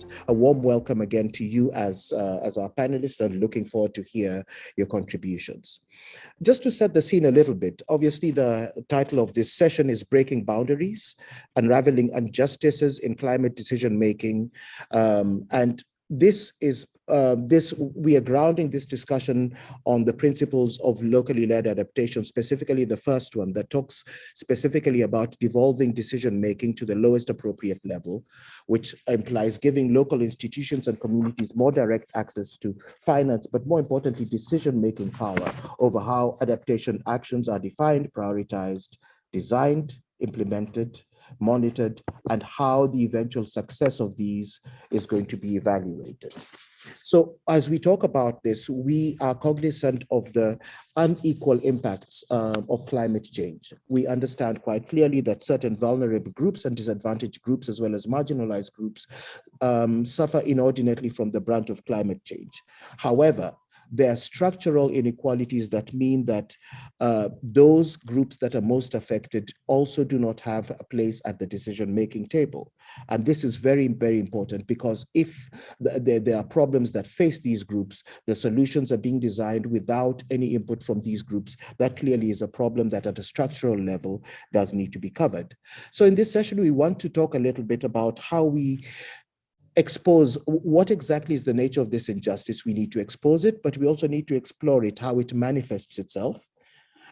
Hivos. A warm welcome again to you as our panelists, and looking forward to hear your contributions. Just to set the scene a little bit, obviously the title of this session is Breaking Boundaries, Unraveling Injustices in Climate Decision Making. And this is we are grounding this discussion on the principles of locally led adaptation, specifically the first one that talks specifically about devolving decision making to the lowest appropriate level, which implies giving local institutions and communities more direct access to finance, but more importantly, decision making power over how adaptation actions are defined, prioritized, designed, implemented, monitored, and how the eventual success of these is going to be evaluated. So as we talk about this, we are cognizant of the unequal impacts of climate change. We understand quite clearly that certain vulnerable groups and disadvantaged groups, as well as marginalized groups, suffer inordinately from the brunt of climate change. However, there are structural inequalities that mean that those groups that are most affected also do not have a place at the decision-making table. And this is very, very important, because if there are problems that face these groups, the solutions are being designed without any input from these groups. That clearly is a problem that at a structural level does need to be covered. So in this session, we want to talk a little bit about how we expose what exactly is the nature of this injustice. We need to expose it, but we also need to explore it, how it manifests itself,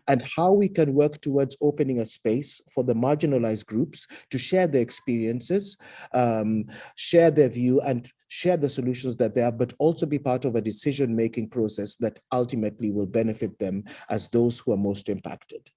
and how we can work towards opening a space for the marginalized groups to share their experiences, share their view, and share the solutions that they have, but also be part of a decision-making process that ultimately will benefit them as those who are most impacted.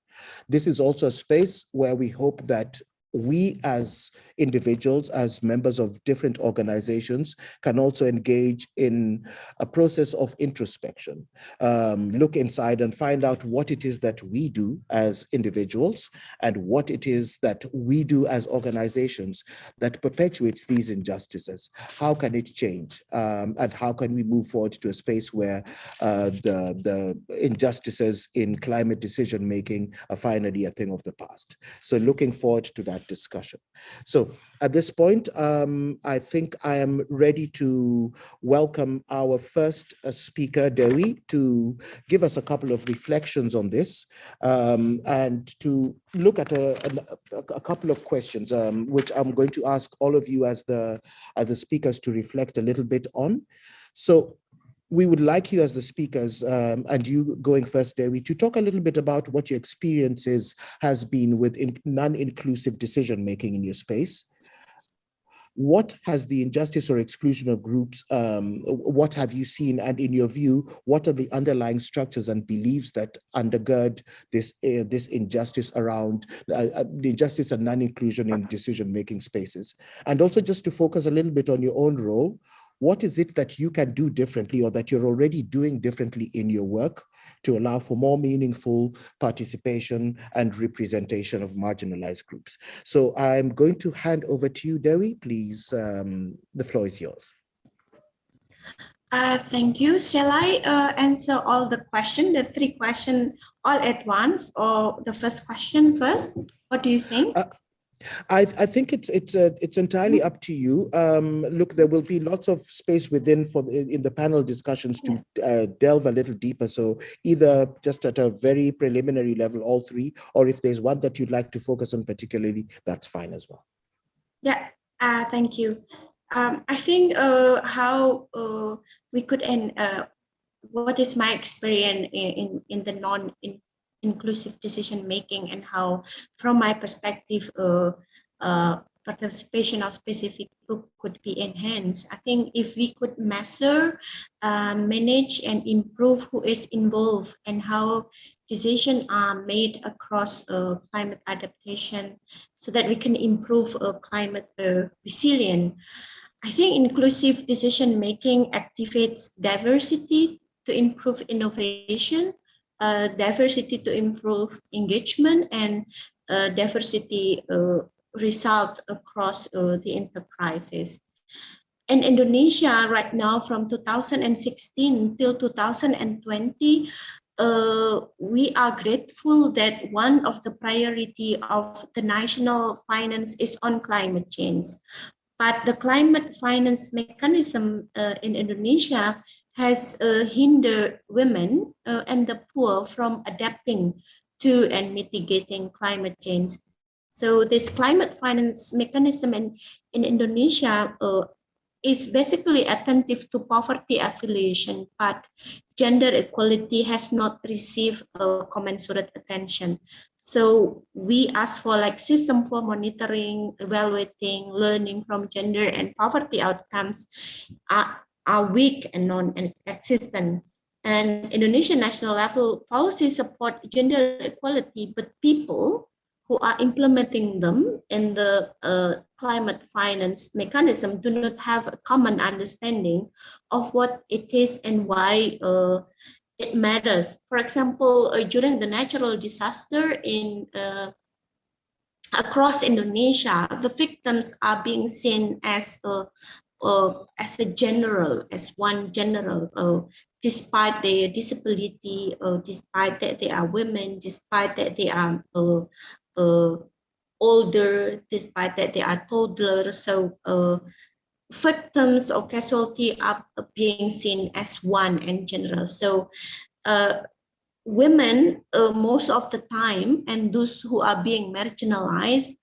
This is also a space where we hope that we as individuals, as members of different organizations, can also engage in a process of introspection, look inside and find out what it is that we do as individuals and what it is that we do as organizations that perpetuates these injustices. How can it change? And how can we move forward to a space where the injustices in climate decision-making are finally a thing of the past? So looking forward to that discussion. So at this point, I think I am ready to welcome our first speaker, Dewi, to give us a couple of reflections on this, and to look at a couple of questions, which I'm going to ask all of you as the speakers to reflect a little bit on. So we would like you as the speakers, and you going first, Dewi, to talk a little bit about what your experiences has been with non-inclusive decision-making in your space. What has the injustice or exclusion of groups, what have you seen? And in your view, what are the underlying structures and beliefs that undergird this injustice around the injustice and non-inclusion in decision-making spaces? And also just to focus a little bit on your own role, what is it that you can do differently or that you're already doing differently in your work to allow for more meaningful participation and representation of marginalized groups? So I'm going to hand over to you, Dewi. Please, the floor is yours. Thank you. Shall I answer all the questions, the three questions all at once, or the first question first? What do you think? I think it's entirely up to you. Look, there will be lots of space within in the panel discussions to delve a little deeper. So either just at a very preliminary level, all three, or if there's one that you'd like to focus on particularly, that's fine as well. Yeah, thank you. I think how we could end. What is my experience in the non-inclusive decision making, and how, from my perspective, participation of specific group could be enhanced. I think if we could measure, manage, and improve who is involved and how decisions are made across climate adaptation, so that we can improve climate resilience. I think inclusive decision making activates diversity to improve innovation, diversity to improve engagement, and diversity result across the enterprises. In Indonesia right now, from 2016 till 2020, we are grateful that one of the priority of the national finance is on climate change. But the climate finance mechanism in Indonesia has hindered women and the poor from adapting to and mitigating climate change. So this climate finance mechanism in Indonesia is basically attentive to poverty affiliation, but gender equality has not received commensurate attention. So we ask for like system for monitoring, evaluating, learning from gender and poverty outcomes are weak and non-existent. And Indonesian national level policies support gender equality, but people who are implementing them in the climate finance mechanism do not have a common understanding of what it is and why it matters. For example, during the natural disaster in across Indonesia, the victims are being seen as a general, as one general, despite their disability, despite that they are women, despite that they are uh, older, despite that they are toddlers. So victims or casualty are being seen as one in general. So uh, women most of the time and those who are being marginalized,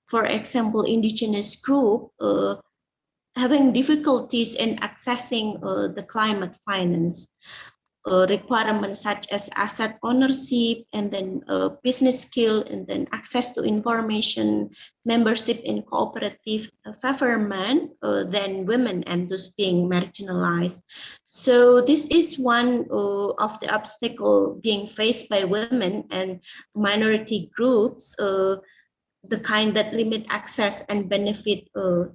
for example, indigenous group, having difficulties in accessing the climate finance requirements such as asset ownership and then business skill and then access to information, membership in cooperative favor than women and those being marginalized. So this is one of the obstacle being faced by women and minority groups, the kind that limit access and benefit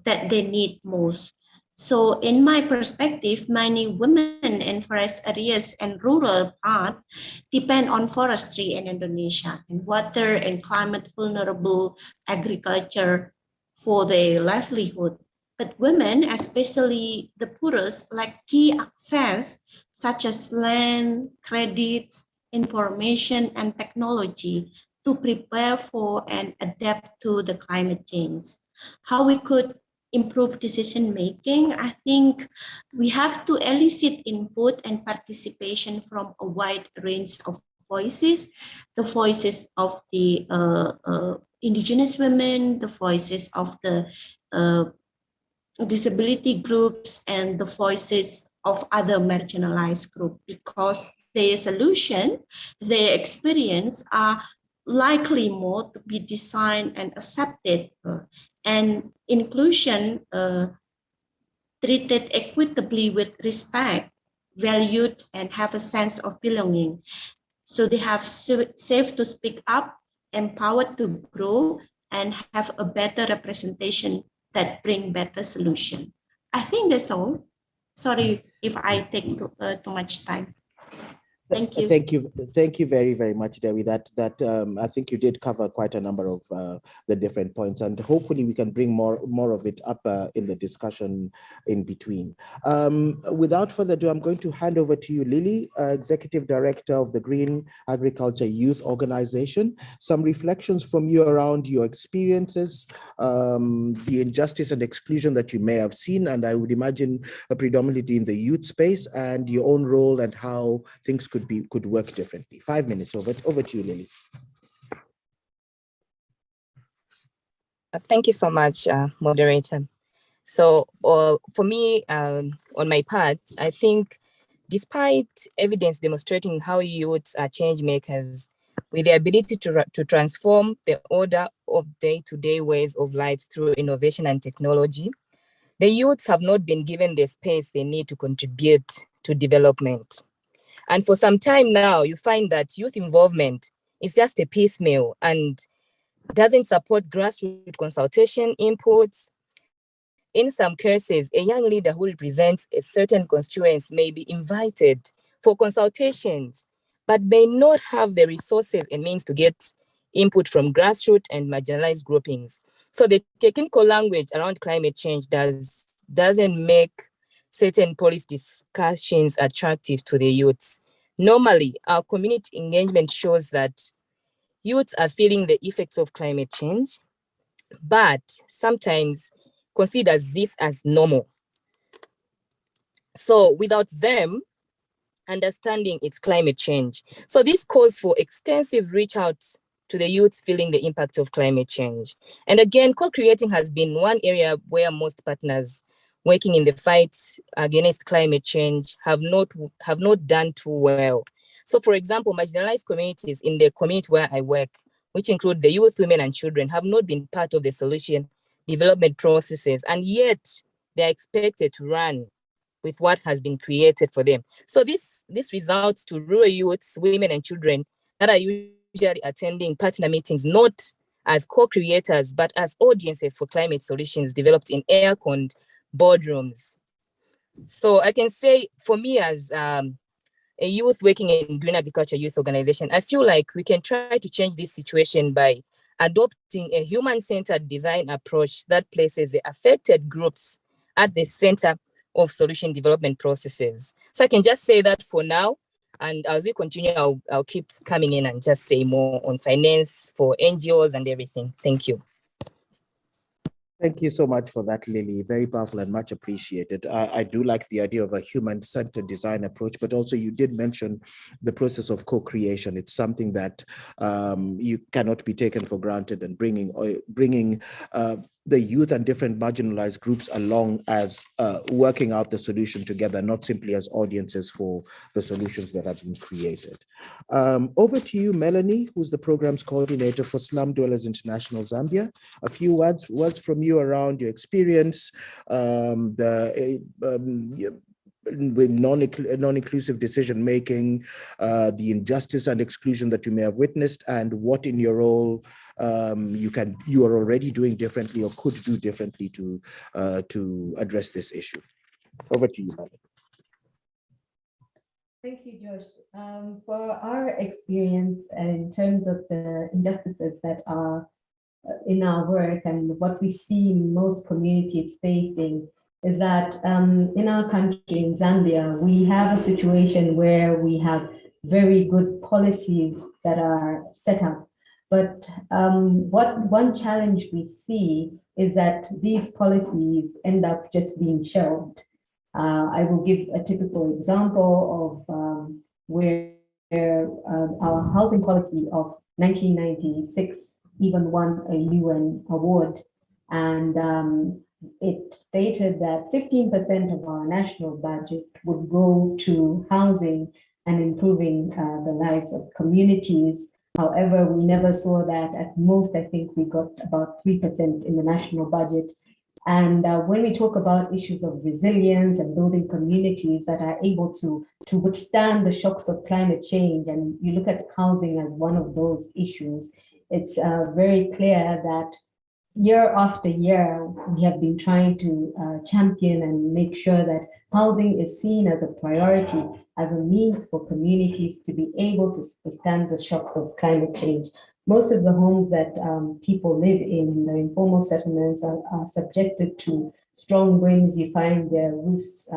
that they need most. So in my perspective, many women in forest areas and rural parts depend on forestry in Indonesia and water and climate vulnerable agriculture for their livelihood. But women, especially the poorest, lack key access such as land, credits, information, and technology to prepare for and adapt to the climate change. How we could improve decision making, I think we have to elicit input and participation from a wide range of voices, the voices of the indigenous women, the voices of the uh, disability groups, and the voices of other marginalized groups, because their solution, their experience are likely more to be designed and accepted and inclusion treated equitably with respect, valued, and have a sense of belonging. So they have safe to speak up, empowered to grow, and have a better representation that bring better solution. I think that's all. Sorry if I take too much time. Thank you. Thank you very, very much, Dewi. That I think you did cover quite a number of the different points, and hopefully we can bring more of it up in the discussion in between. Without further ado, I'm going to hand over to you, Lily, Executive Director of the Green Agriculture Youth Organization. Some reflections from you around your experiences, the injustice and exclusion that you may have seen, and I would imagine predominantly in the youth space, and your own role and how things could work differently. 5 minutes. Over to you, Lily. Thank you so much, moderator. So for me, on my part, I think despite evidence demonstrating how youths are change makers with the ability to transform the order of day-to-day ways of life through innovation and technology, the youths have not been given the space they need to contribute to development. And for some time now, you find that youth involvement is just a piecemeal and doesn't support grassroots consultation inputs. In some cases, a young leader who represents a certain constituency may be invited for consultations, but may not have the resources and means to get input from grassroots and marginalized groupings. So the technical language around climate change doesn't make certain policy discussions attractive to the youths. Normally, our community engagement shows that youths are feeling the effects of climate change, but sometimes considers this as normal. So without them understanding its climate change. So this calls for extensive reach out to the youths feeling the impact of climate change. And again, co-creating has been one area where most partners working in the fight against climate change have not done too well. So for example, marginalized communities in the community where I work, which include the youth, women, and children, have not been part of the solution development processes, and yet they're expected to run with what has been created for them. So this results to rural youths, women, and children that are usually attending partner meetings, not as co-creators, but as audiences for climate solutions developed in air-conned boardrooms. So I can say for me as a youth working in Green Agriculture Youth Organization, I feel like we can try to change this situation by adopting a human-centered design approach that places the affected groups at the center of solution development processes. So I can just say that for now, and as we continue, I'll keep coming in and just say more on finance for NGOs and everything. Thank you. Thank you so much for that, Lily. Very powerful and much appreciated. I do like the idea of a human-centered design approach, but also you did mention the process of co-creation. It's something that you cannot be taken for granted, and bringing the youth and different marginalized groups along as working out the solution together, not simply as audiences for the solutions that have been created. Over to you, Melanie, who's the programs coordinator for Slum Dwellers International Zambia. A few words from you around your experience, with non-inclusive decision-making, the injustice and exclusion that you may have witnessed, and what in your role you are already doing differently or could do differently to address this issue. Over to you, Melanie. Thank you, Josh. For our experience in terms of the injustices that are in our work and what we see most communities facing, is that in our country, in Zambia, we have a situation where we have very good policies that are set up. But one challenge we see is that these policies end up just being shelved. I will give a typical example of where our housing policy of 1996 even won a UN award, and it stated that 15% of our national budget would go to housing and improving the lives of communities. However, we never saw that. At most, I think we got about 3% in the national budget. And when we talk about issues of resilience and building communities that are able to withstand the shocks of climate change, and you look at housing as one of those issues, it's very clear that year after year, we have been trying to champion and make sure that housing is seen as a priority, as a means for communities to be able to withstand the shocks of climate change. Most of the homes that people live in the informal settlements are subjected to strong winds. You find their roofs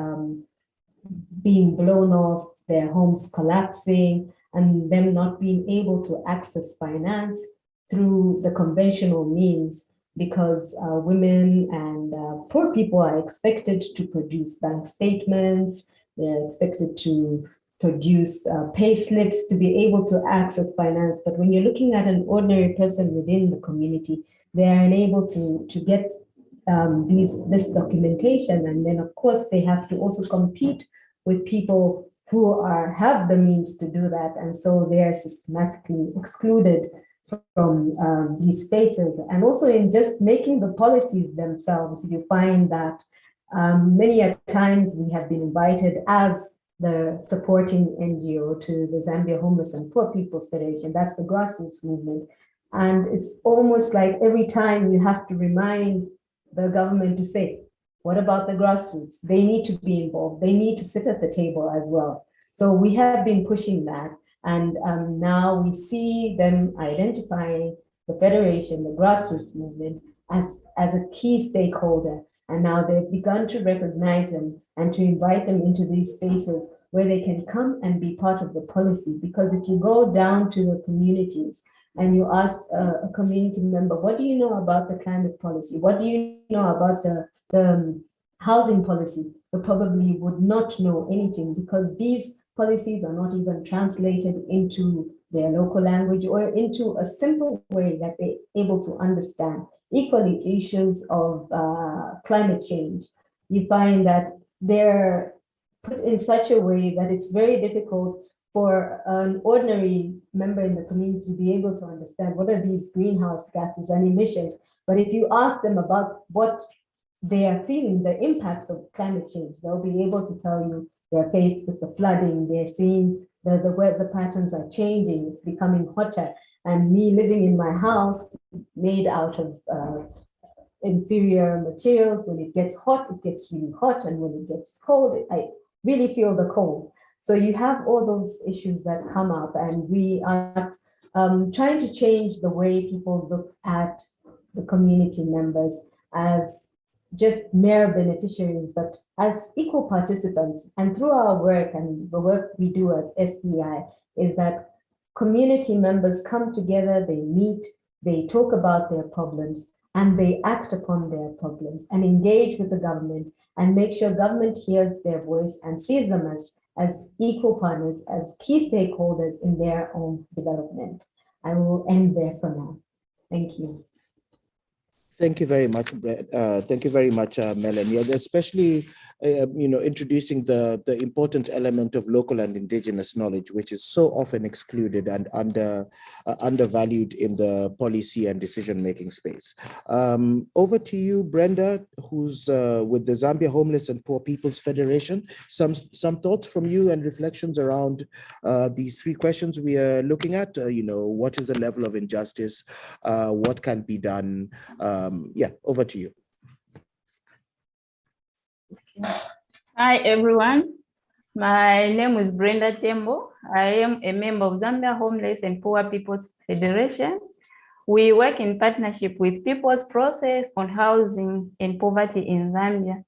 being blown off, their homes collapsing, and them not being able to access finance through the conventional means, because women and poor people are expected to produce bank statements, they're expected to produce pay slips to be able to access finance. But when you're looking at an ordinary person within the community, they are unable to get this documentation. And then of course they have to also compete with people who have the means to do that. And so they are systematically excluded from these spaces. And also in just making the policies themselves, you find that many a times we have been invited as the supporting NGO to the Zambia Homeless and Poor People's Federation. That's the grassroots movement. And it's almost like every time you have to remind the government to say, what about the grassroots? They need to be involved. They need to sit at the table as well. So we have been pushing that. And now we see them identifying the federation, the grassroots movement, as a key stakeholder. And now they've begun to recognize them and to invite them into these spaces where they can come and be part of the policy. Because if you go down to the communities and you ask a community member, what do you know about the climate policy? What do you know about the housing policy? They probably would not know anything, because these policies are not even translated into their local language or into a simple way that they're able to understand. Equally, issues of climate change, you find that they're put in such a way that it's very difficult for an ordinary member in the community to be able to understand what are these greenhouse gases and emissions. But if you ask them about what they are feeling, the impacts of climate change, they'll be able to tell you they're faced with the flooding, they're seeing the weather patterns are changing, it's becoming hotter. And me living in my house made out of inferior materials, when it gets hot, it gets really hot, and when it gets cold, I really feel the cold. So you have all those issues that come up, and we are trying to change the way people look at the community members as just mere beneficiaries, but as equal participants. And through our work and the work we do as SDI is that community members come together, they meet, they talk about their problems, and they act upon their problems and engage with the government and make sure government hears their voice and sees them as equal partners, as key stakeholders in their own development. I will end there for now. Thank you. Thank you very much, thank you very much, Melanie, and especially, introducing the important element of local and indigenous knowledge, which is so often excluded and undervalued in the policy and decision-making space. Over to you, Brenda, who's with the Zambia Homeless and Poor People's Federation. Some thoughts from you and reflections around these three questions we are looking at. What is the level of injustice? What can be done? Over to you. Hi, everyone. My name is Brenda Tembo. I am a member of Zambia Homeless and Poor People's Federation. We work in partnership with People's Process on Housing and Poverty in Zambia.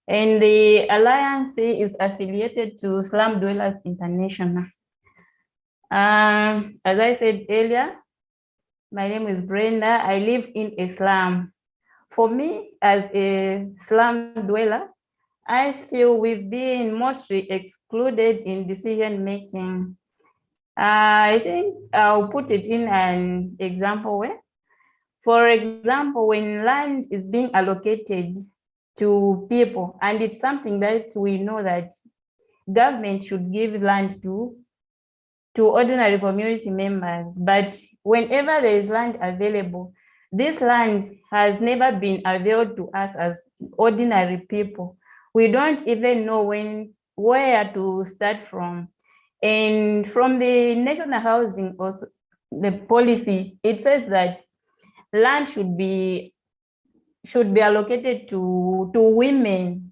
And the Alliance is affiliated to Slum Dwellers International. As I said earlier, my name is Brenda. I live in a slum. For me, as a slum dweller, I feel we've been mostly excluded in decision making. I think I'll put it in an example way. For example, when land is being allocated to people, and it's something that we know that government should give land to ordinary community members, but whenever there is land available, this land has never been availed to us as ordinary people. We don't even know where to start from. And from the National Housing the policy, it says that land should be allocated to women,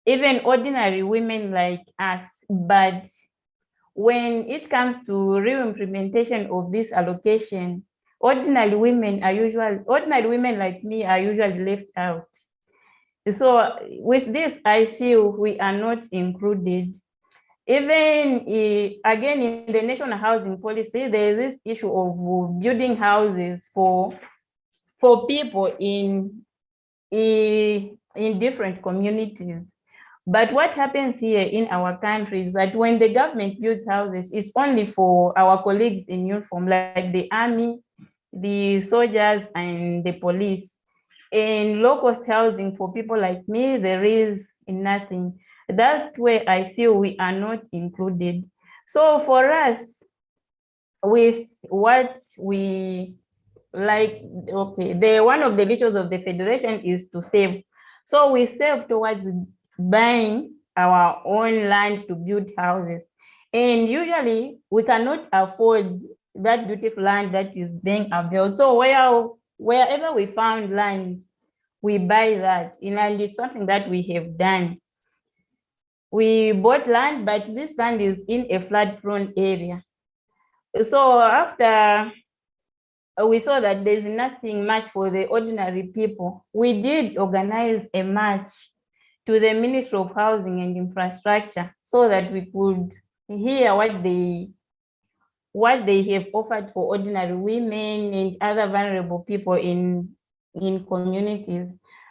even ordinary women like us. But when it comes to real implementation of this allocation, ordinary women like me are usually left out. So with this, I feel we are not included. Even again, in the National Housing Policy, there is this issue of building houses for people in different communities. But what happens here in our country is that when the government builds houses, it's only for our colleagues in uniform, like the army, the soldiers, and the police. In low-cost housing for people like me, there is nothing. That way, I feel we are not included. So for us, with what we like, okay, one of the rituals of the federation is to save. So we save towards buying our own land to build houses. And usually we cannot afford that beautiful land that is being available. So wherever we found land, we buy that. And it's something that we have done. We bought land, but this land is in a flood-prone area. So after we saw that there's nothing much for the ordinary people, we did organize a march to the Ministry of Housing and Infrastructure so that we could hear what what they have offered for ordinary women and other vulnerable people in communities.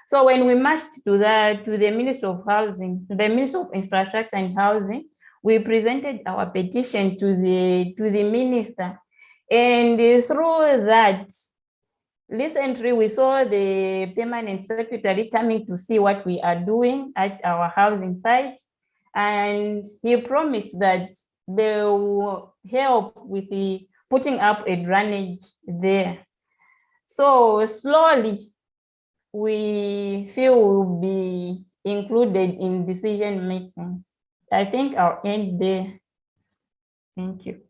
So when we marched to the Ministry of Housing, to the Ministry of Infrastructure and Housing, we presented our petition to the minister. And through that, recently we saw the permanent secretary coming to see what we are doing at our housing site. And he promised that they will help with the putting up a drainage there. So slowly, we feel will be included in decision making. I think I'll end there. Thank you.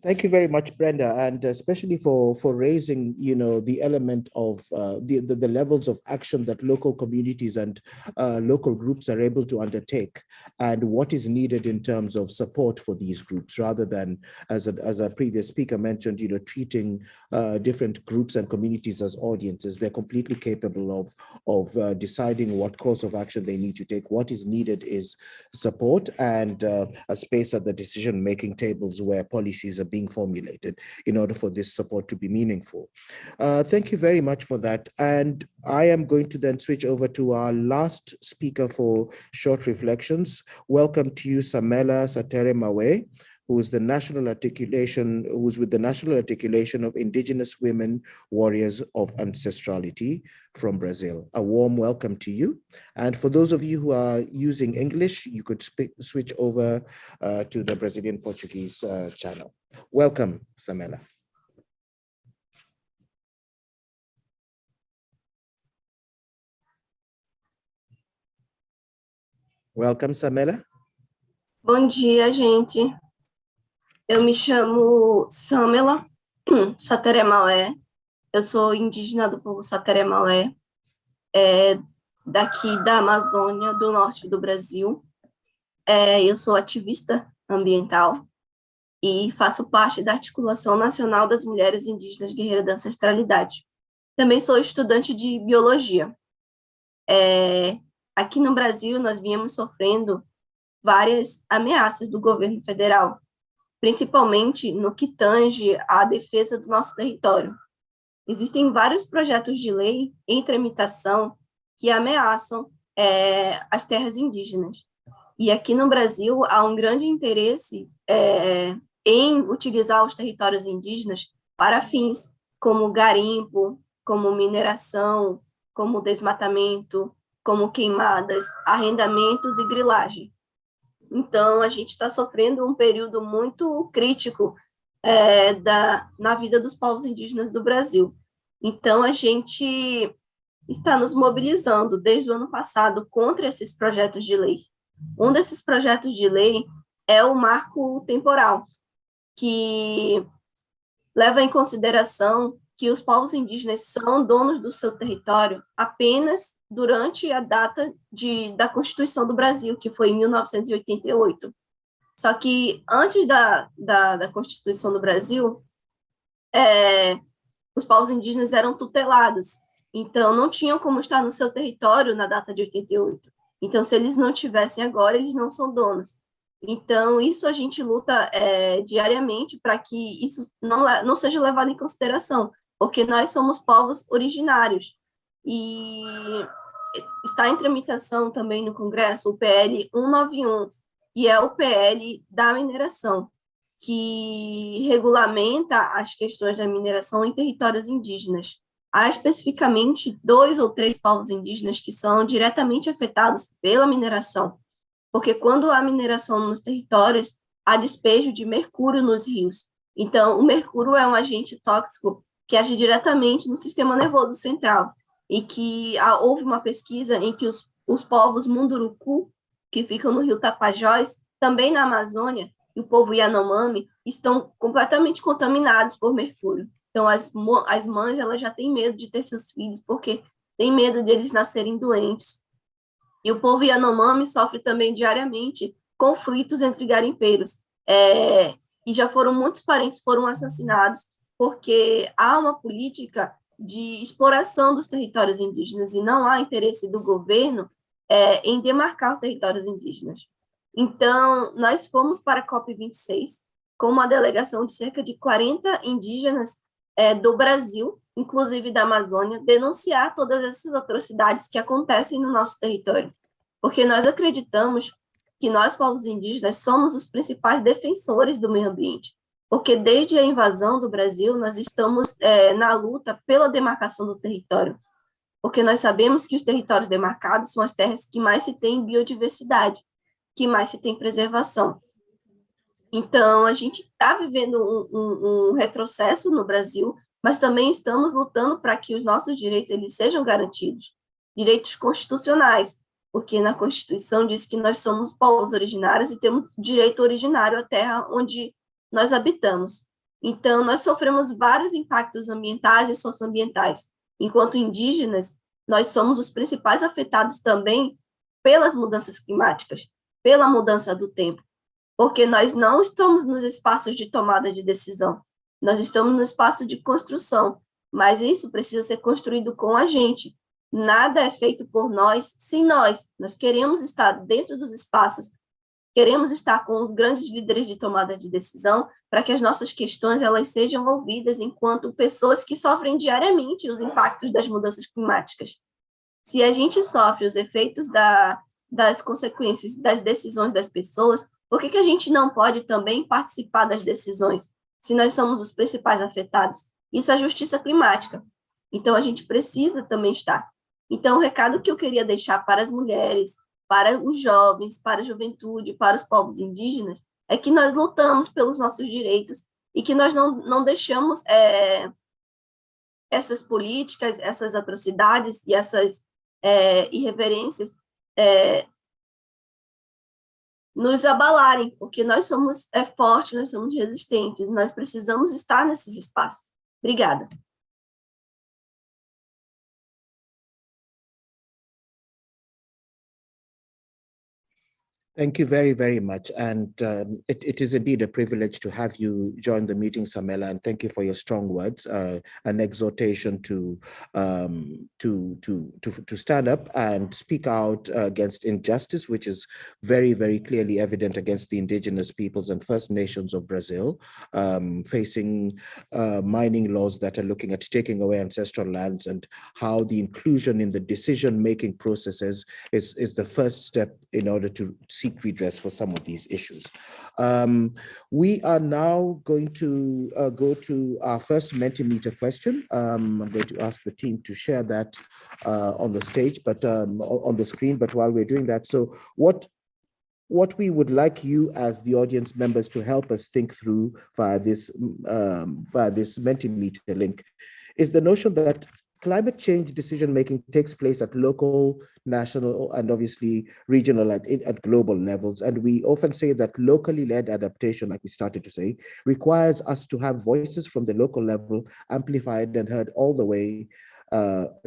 Thank you very much, Brenda, and especially for raising, the element of the levels of action that local communities and local groups are able to undertake, and what is needed in terms of support for these groups, rather than, as a previous speaker mentioned, treating different groups and communities as audiences. They're completely capable of deciding what course of action they need to take. What is needed is support and a space at the decision-making tables where policies are being formulated in order for this support to be meaningful. Thank you very much for that. And I am going to then switch over to our last speaker for short reflections. Welcome to you, Samela Satere Mawe, who's with the National Articulation of Indigenous Women Warriors of Ancestrality from Brazil. A warm welcome to you. And for those of you who are using English, you could switch over to the Brazilian Portuguese channel. Welcome, Samela. Welcome, Samela. Bom dia, gente. Eu me chamo Samela Satere Mawe. Eu sou indígena do povo Satere Mawe, daqui da Amazônia, do norte do Brasil. Eu sou ativista ambiental e faço parte da Articulação Nacional das Mulheres Indígenas Guerreiras da Ancestralidade. Também sou estudante de biologia. Aqui no Brasil, nós viemos sofrendo várias ameaças do governo federal, principalmente no que tange à defesa do nosso território. Existem vários projetos de lei em tramitação que ameaçam as terras indígenas. E aqui no Brasil há um grande interesse em utilizar os territórios indígenas para fins como garimpo, como mineração, como desmatamento, como queimadas, arrendamentos e grilagem. Então, a gente está sofrendo um período muito crítico na vida dos povos indígenas do Brasil. Então, a gente está nos mobilizando desde o ano passado contra esses projetos de lei. Um desses projetos de lei é o marco temporal, que leva em consideração que os povos indígenas são donos do seu território apenas durante a data da Constituição do Brasil, que foi em 1988. Só que antes da Constituição do Brasil, os povos indígenas eram tutelados, então não tinham como estar no seu território na data de 88. Então, se eles não tivessem agora, eles não são donos. Então, isso a gente luta diariamente para que isso não seja levado em consideração, porque nós somos povos originários. E está em tramitação também no Congresso o PL 191, que é o PL da mineração, que regulamenta as questões da mineração em territórios indígenas. Há especificamente 2 ou 3 povos indígenas que são diretamente afetados pela mineração, porque quando há mineração nos territórios, há despejo de mercúrio nos rios. Então, o mercúrio é um agente tóxico que age diretamente no sistema nervoso central, e que houve uma pesquisa em que os povos Munduruku, que ficam no rio Tapajós, também na Amazônia, e o povo Yanomami, estão completamente contaminados por mercúrio. Então, as mães elas já têm medo de ter seus filhos, porque têm medo de eles nascerem doentes. E o povo Yanomami sofre também diariamente conflitos entre garimpeiros. E já muitos parentes foram assassinados, porque há uma política de exploração dos territórios indígenas e não há interesse do governo em demarcar os territórios indígenas. Então, nós fomos para a COP26 com uma delegação de cerca de 40 indígenas do Brasil, inclusive da Amazônia, denunciar todas essas atrocidades que acontecem no nosso território. Porque nós acreditamos que nós, povos indígenas, somos os principais defensores do meio ambiente. Porque desde a invasão do Brasil, nós estamos na luta pela demarcação do território. Porque nós sabemos que os territórios demarcados são as terras que mais se tem biodiversidade, que mais se tem preservação. Então, a gente está vivendo um retrocesso no Brasil, mas também estamos lutando para que os nossos direitos eles sejam garantidos, direitos constitucionais, porque na Constituição diz que nós somos povos originários e temos direito originário à terra onde nós habitamos. Então, nós sofremos vários impactos ambientais e socioambientais. Enquanto indígenas, nós somos os principais afetados também pelas mudanças climáticas, pela mudança do tempo, porque nós não estamos nos espaços de tomada de decisão, nós estamos no espaço de construção, mas isso precisa ser construído com a gente. Nada é feito por nós sem nós. Nós queremos estar dentro dos espaços, queremos estar com os grandes líderes de tomada de decisão para que as nossas questões elas sejam ouvidas enquanto pessoas que sofrem diariamente os impactos das mudanças climáticas. Se a gente sofre os efeitos das consequências das decisões das pessoas, por que a gente não pode também participar das decisões, se nós somos os principais afetados? Isso é justiça climática. Então, a gente precisa também estar. Então, o recado que eu queria deixar para as mulheres, para os jovens, para a juventude, para os povos indígenas, é que nós lutamos pelos nossos direitos e que nós não deixamos essas políticas, essas atrocidades e essas irreverências nos abalarem, porque nós somos fortes, nós somos resistentes, nós precisamos estar nesses espaços. Obrigada. Thank you very, very much. And it is indeed a privilege to have you join the meeting, Samela, and thank you for your strong words, an exhortation to stand up and speak out against injustice, which is very, very clearly evident against the indigenous peoples and First Nations of Brazil, facing mining laws that are looking at taking away ancestral lands, and how the inclusion in the decision-making processes is the first step in order to seek redress for some of these issues. We are now going to go to our first Mentimeter question. I'm going to ask the team to share that on the stage, but on the screen. But while we're doing that, so what we would like you as the audience members to help us think through via this Mentimeter link is the notion that climate change decision-making takes place at local, national, and obviously regional at global levels. And we often say that locally led adaptation, like we started to say, requires us to have voices from the local level amplified and heard all the way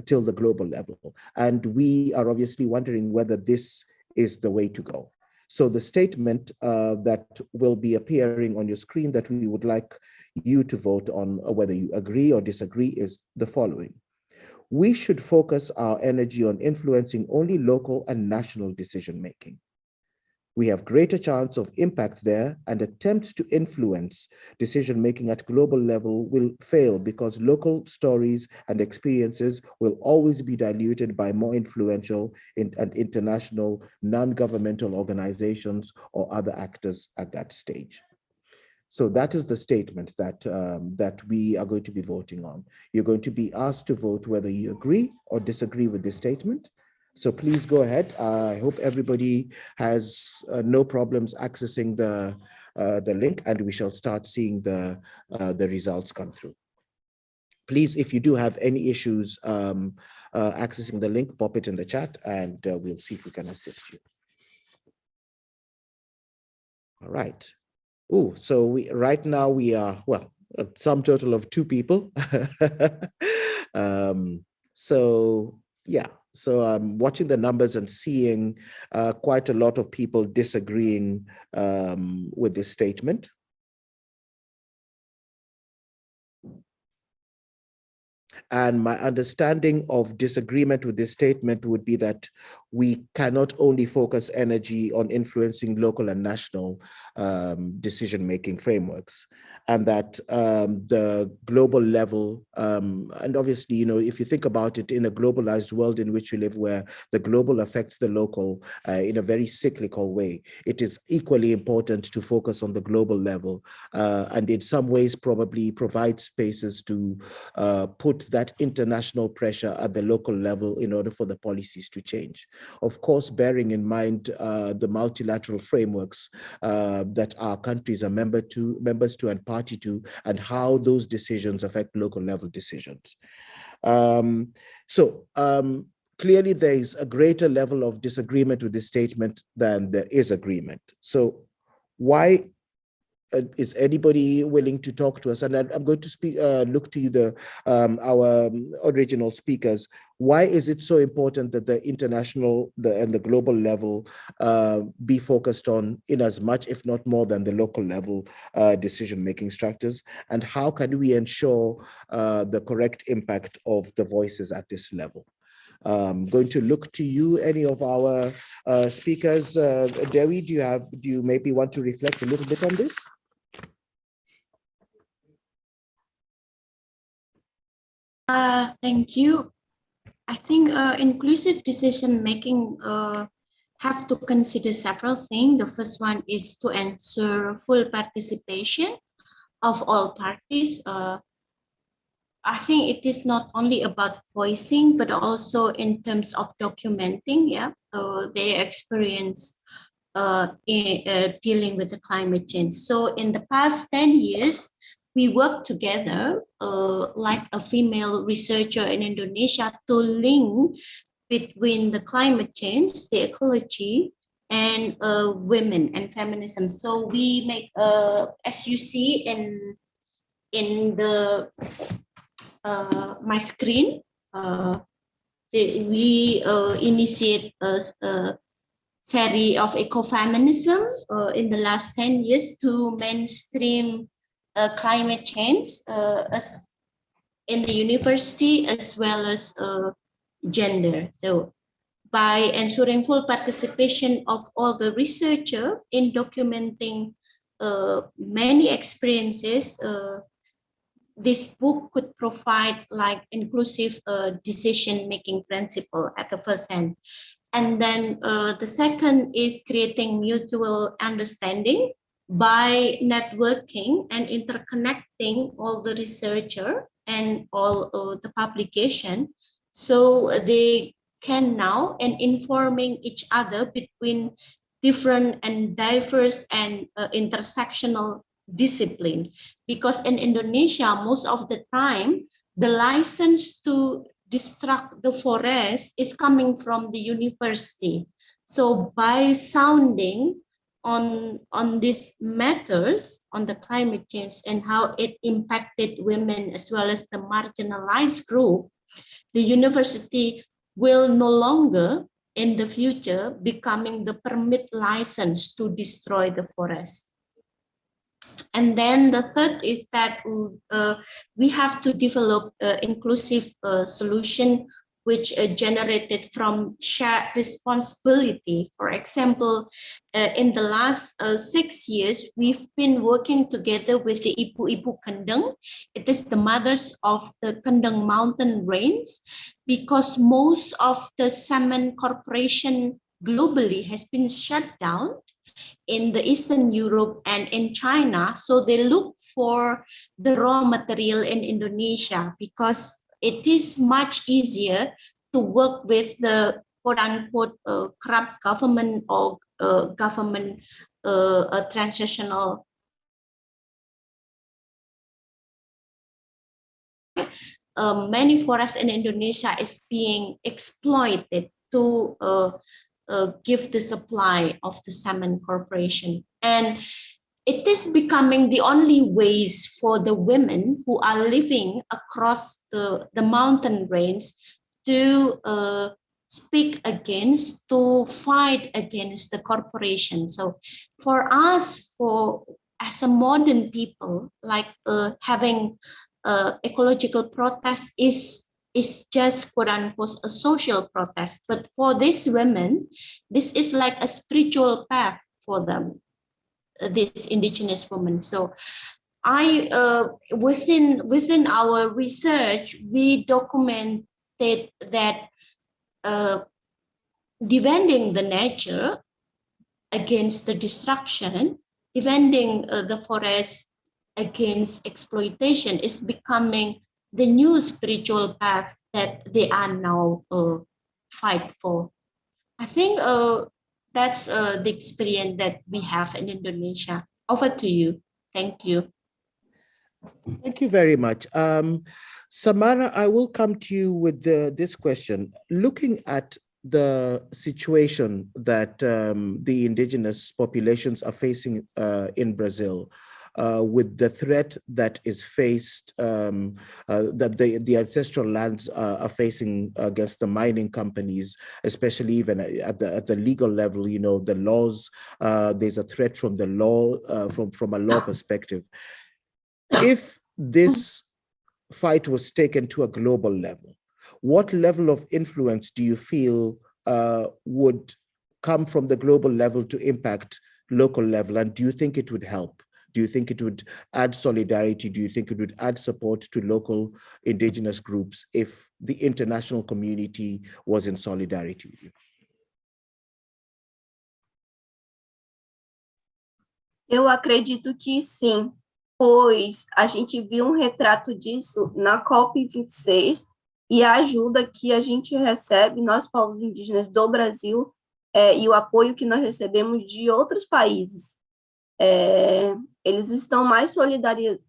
till the global level. And we are obviously wondering whether this is the way to go. So the statement that will be appearing on your screen that we would like you to vote on whether you agree or disagree is the following. We should focus our energy on influencing only local and national decision-making. We have greater chance of impact there, and attempts to influence decision-making at global level will fail because local stories and experiences will always be diluted by more influential and international non-governmental organizations or other actors at that stage. So that is the statement that, that we are going to be voting on. You're going to be asked to vote whether you agree or disagree with this statement. So please go ahead. I hope everybody has no problems accessing the link, and we shall start seeing the results come through. Please, if you do have any issues accessing the link, pop it in the chat, and we'll see if we can assist you. All right. Oh, so right now we are, well, a sum total of 2 people. So yeah, so I'm watching the numbers and seeing quite a lot of people disagreeing with this statement. And my understanding of disagreement with this statement would be that we cannot only focus energy on influencing local and national decision-making frameworks, and that the global level, and obviously, you know, if you think about it, in a globalized world in which we live, where the global affects the local in a very cyclical way, it is equally important to focus on the global level, and in some ways probably provide spaces to put that international pressure at the local level in order for the policies to change. Of course, bearing in mind the multilateral frameworks that our countries are members to and party to, and how those decisions affect local level decisions. Clearly there is a greater level of disagreement with this statement than there is agreement. So why is anybody willing to talk to us? And I'm going to speak, look to you, our original speakers. Why is it so important that the international and the global level be focused on, in as much, if not more than the local level decision-making structures? And how can we ensure the correct impact of the voices at this level? Going to look to you, any of our speakers. Dewi, do you maybe want to reflect a little bit on this? Thank you. I think inclusive decision making have to consider several things. The first one is to ensure full participation of all parties. I think it is not only about voicing, but also in terms of documenting, their experience dealing with the climate change. So in the past 10 years, we worked together like a female researcher in Indonesia to link between the climate change, the ecology, and women and feminism. So we make, as you see in the my screen, we initiate a series of ecofeminism in the last 10 years to mainstream climate change as in the university as well as gender. So by ensuring full participation of all the researchers in documenting many experiences, this book could provide like inclusive decision-making principle at the first hand. And then the second is creating mutual understanding by networking and interconnecting all the researcher and all the publication. So they can now and informing each other between different and diverse and intersectional discipline. Because in Indonesia, most of the time, the license to destruct the forest is coming from the university. So by sounding on these matters, on the climate change and how it impacted women as well as the marginalized group, the university will no longer in the future becoming the permit license to destroy the forest. And then the third is that we have to develop inclusive solution which generated from shared responsibility. For example, in the last 6 years, we've been working together with the Ibu-Ibu Kendeng. It is the mothers of the Kendeng mountain range, because most of the salmon corporation globally has been shut down in the Eastern Europe and in China. So they look for the raw material in Indonesia because it is much easier to work with the quote-unquote corrupt government or government transitional. Many forests in Indonesia is being exploited to give the supply of the salmon corporation. And it is becoming the only ways for the women who are living across the mountain range to speak against, to fight against the corporation. So for us, as a modern people, like having ecological protest is just quote unquote a social protest. But for these women, this is like a spiritual path for them, these indigenous women. So I within our research, we documented that defending the nature against the destruction, defending the forest against exploitation is becoming the new spiritual path that they are now fight for. I think that's the experience that we have in Indonesia. Over to you. Thank you. Thank you very much. Samara, I will come to you with this question. Looking at the situation that the indigenous populations are facing in Brazil, with the threat that is faced, that the ancestral lands are facing against the mining companies, especially even at the legal level, you know, the laws, there's a threat from the law, from a law perspective. If this fight was taken to a global level, what level of influence do you feel would come from the global level to impact local level? And do you think it would help? Do you think it would add solidarity? Do you think it would add support to local indigenous groups if the international community was in solidarity with you? Eu acredito que sim, pois a gente viu um retrato disso na COP26 e a ajuda que a gente recebe, nós povos indígenas do Brasil, e o apoio que nós recebemos de outros países. Eles estão mais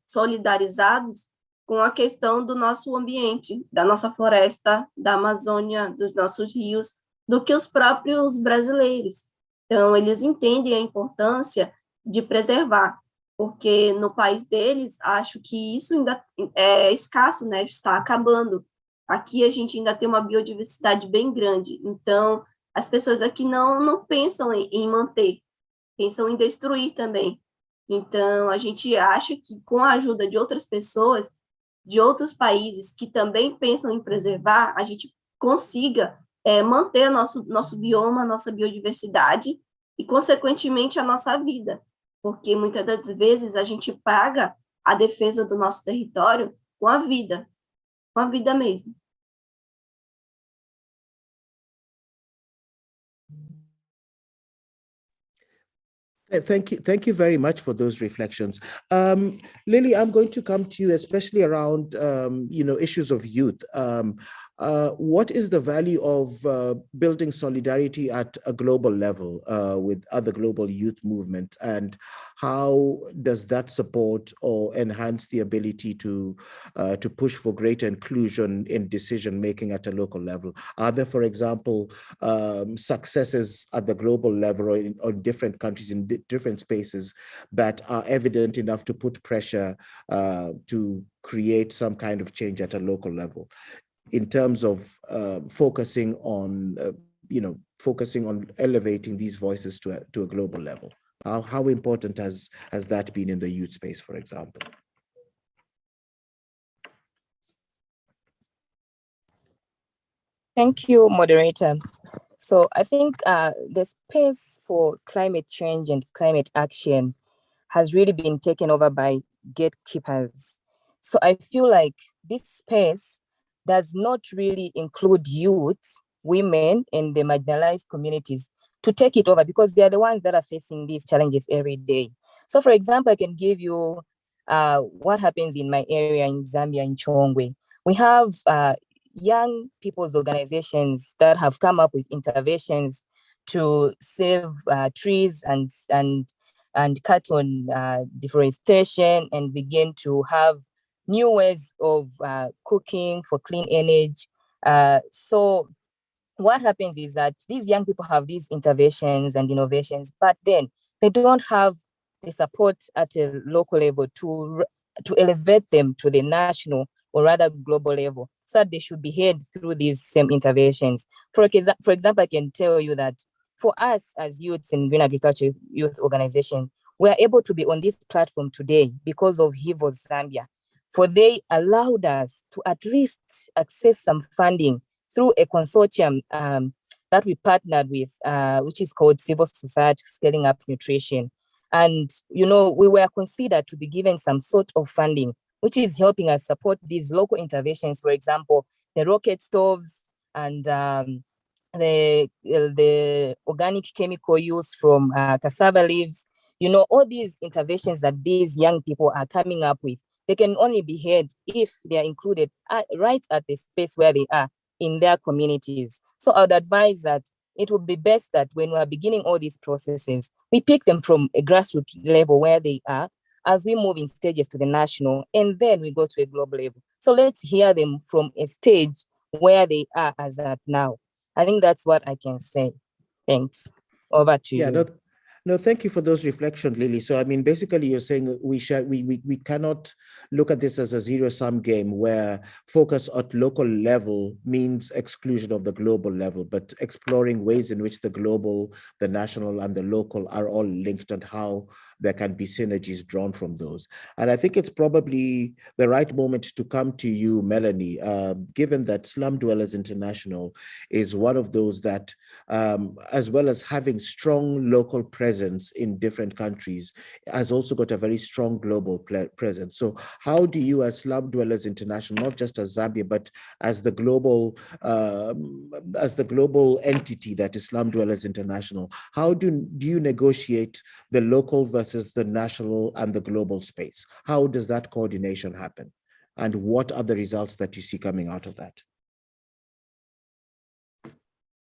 solidarizados com a questão do nosso ambiente, da nossa floresta, da Amazônia, dos nossos rios, do que os próprios brasileiros. Então, eles entendem a importância de preservar, porque no país deles, acho que isso ainda é escasso, né? Está acabando. Aqui a gente ainda tem uma biodiversidade bem grande, então as pessoas aqui não pensam em manter, pensam em destruir também. Então, a gente acha que com a ajuda de outras pessoas, de outros países que também pensam em preservar, a gente consiga manter nosso bioma, nossa biodiversidade e, consequentemente, a nossa vida. Porque muitas das vezes a gente paga a defesa do nosso território com a vida mesmo. Thank you very much for those reflections. Lily, I'm going to come to you, especially around issues of youth. What is the value of building solidarity at a global level with other global youth movements, and how does that support or enhance the ability to push for greater inclusion in decision making at a local level? Are there, for example, successes at the global level or in different countries in different spaces that are evident enough to put pressure to create some kind of change at a local level, in terms of focusing on elevating these voices to a global level? How important has that been in the youth space, for example? Thank you, moderator. So I think the space for climate change and climate action has really been taken over by gatekeepers. So I feel like this space does not really include youths, women, and the marginalized communities to take it over, because they are the ones that are facing these challenges every day. So for example, I can give you what happens in my area in Zambia, in Chongwe. We have young people's organizations that have come up with interventions to save trees and cut on deforestation and begin to have new ways of cooking for clean energy. So what happens is that these young people have these interventions and innovations, but then they don't have the support at a local level to elevate them to the national or rather global level, so that they should be heard through these same interventions. For example, I can tell you that for us as youths in Green Agriculture Youth Organization, we are able to be on this platform today because of Hivos Zambia. for they allowed us to at least access some funding through a consortium that we partnered with, which is called Civil Society Scaling Up Nutrition. And, you know, we were considered to be given some sort of funding, which is helping us support these local interventions. For example, the rocket stoves and the organic chemical use from cassava leaves. You know, all these interventions that these young people are coming up with, they can only be had if they are included right at the space where they are in their communities. So I would advise that it would be best that when we are beginning all these processes, we pick them from a grassroots level where they are, as we move in stages to the national, and then we go to a global level. So let's hear them from a stage where they are as at now. I think that's what I can say. Thanks. Over to you. No, thank you for those reflections, Lily. So, I mean, basically, you're saying we cannot look at this as a zero-sum game where focus at local level means exclusion of the global level, but exploring ways in which the global, the national, and the local are all linked and how there can be synergies drawn from those. And I think it's probably the right moment to come to you, Melanie, given that Slum Dwellers International is one of those that, as well as having strong local presence in different countries, has also got a very strong global presence. So how do you, as Slum Dwellers International, not just as Zambia, but as the global entity that is Slum Dwellers International, how do you negotiate the local versus the national and the global space? How does that coordination happen? And what are the results that you see coming out of that?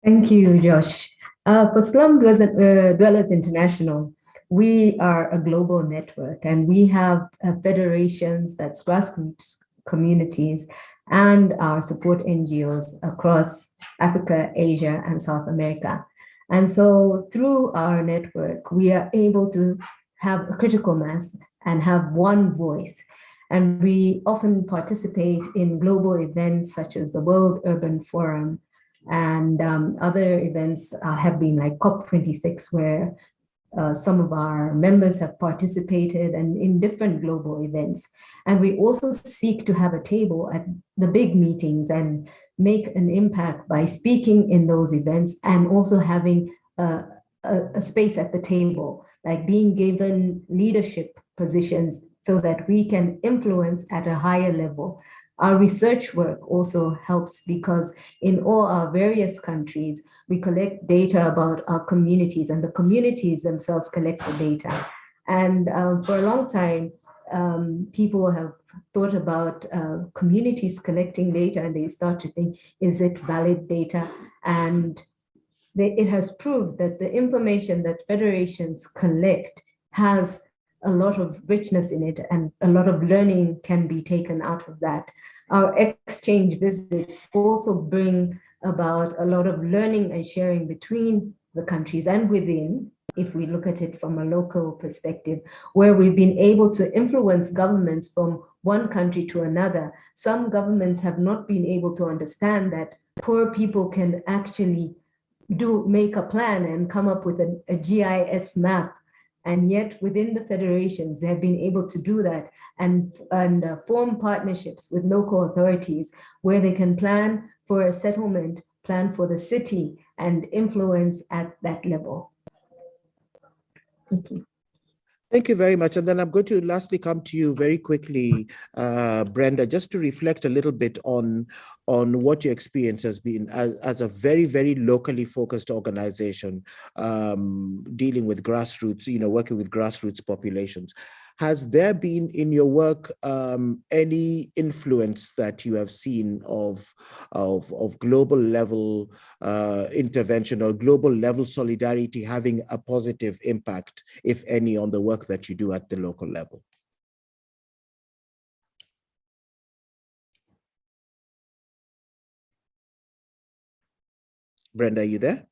Thank you, Josh. For Slum Dwellers International, we are a global network, and we have federations, that's grassroots communities, and our support NGOs across Africa, Asia, and South America. And so through our network, we are able to have a critical mass and have one voice. And we often participate in global events such as the World Urban Forum, and other events have been like COP26, where some of our members have participated, and in different global events. And we also seek to have a table at the big meetings and make an impact by speaking in those events, and also having a space at the table, like being given leadership positions so that we can influence at a higher level. Our research work also helps because in all our various countries, we collect data about our communities, and the communities themselves collect the data. And for a long time, people have thought about communities collecting data, and they start to think, is it valid data? And it has proved that the information that federations collect has a lot of richness in it, and a lot of learning can be taken out of that. Our exchange visits also bring about a lot of learning and sharing between the countries and within, if we look at it from a local perspective, where we've been able to influence governments from one country to another. Some governments have not been able to understand that poor people can actually make a plan and come up with a GIS map. And yet within the federations, they have been able to do that and form partnerships with local authorities where they can plan for a settlement, plan for the city, and influence at that level. Thank you. Thank you very much. And then I'm going to lastly come to you very quickly, Brenda, just to reflect a little bit on what your experience has been as a very, very locally focused organization, dealing with grassroots, working with grassroots populations. Has there been in your work any influence that you have seen of global level intervention or global level solidarity having a positive impact, if any, on the work that you do at the local level? Brenda, are you there?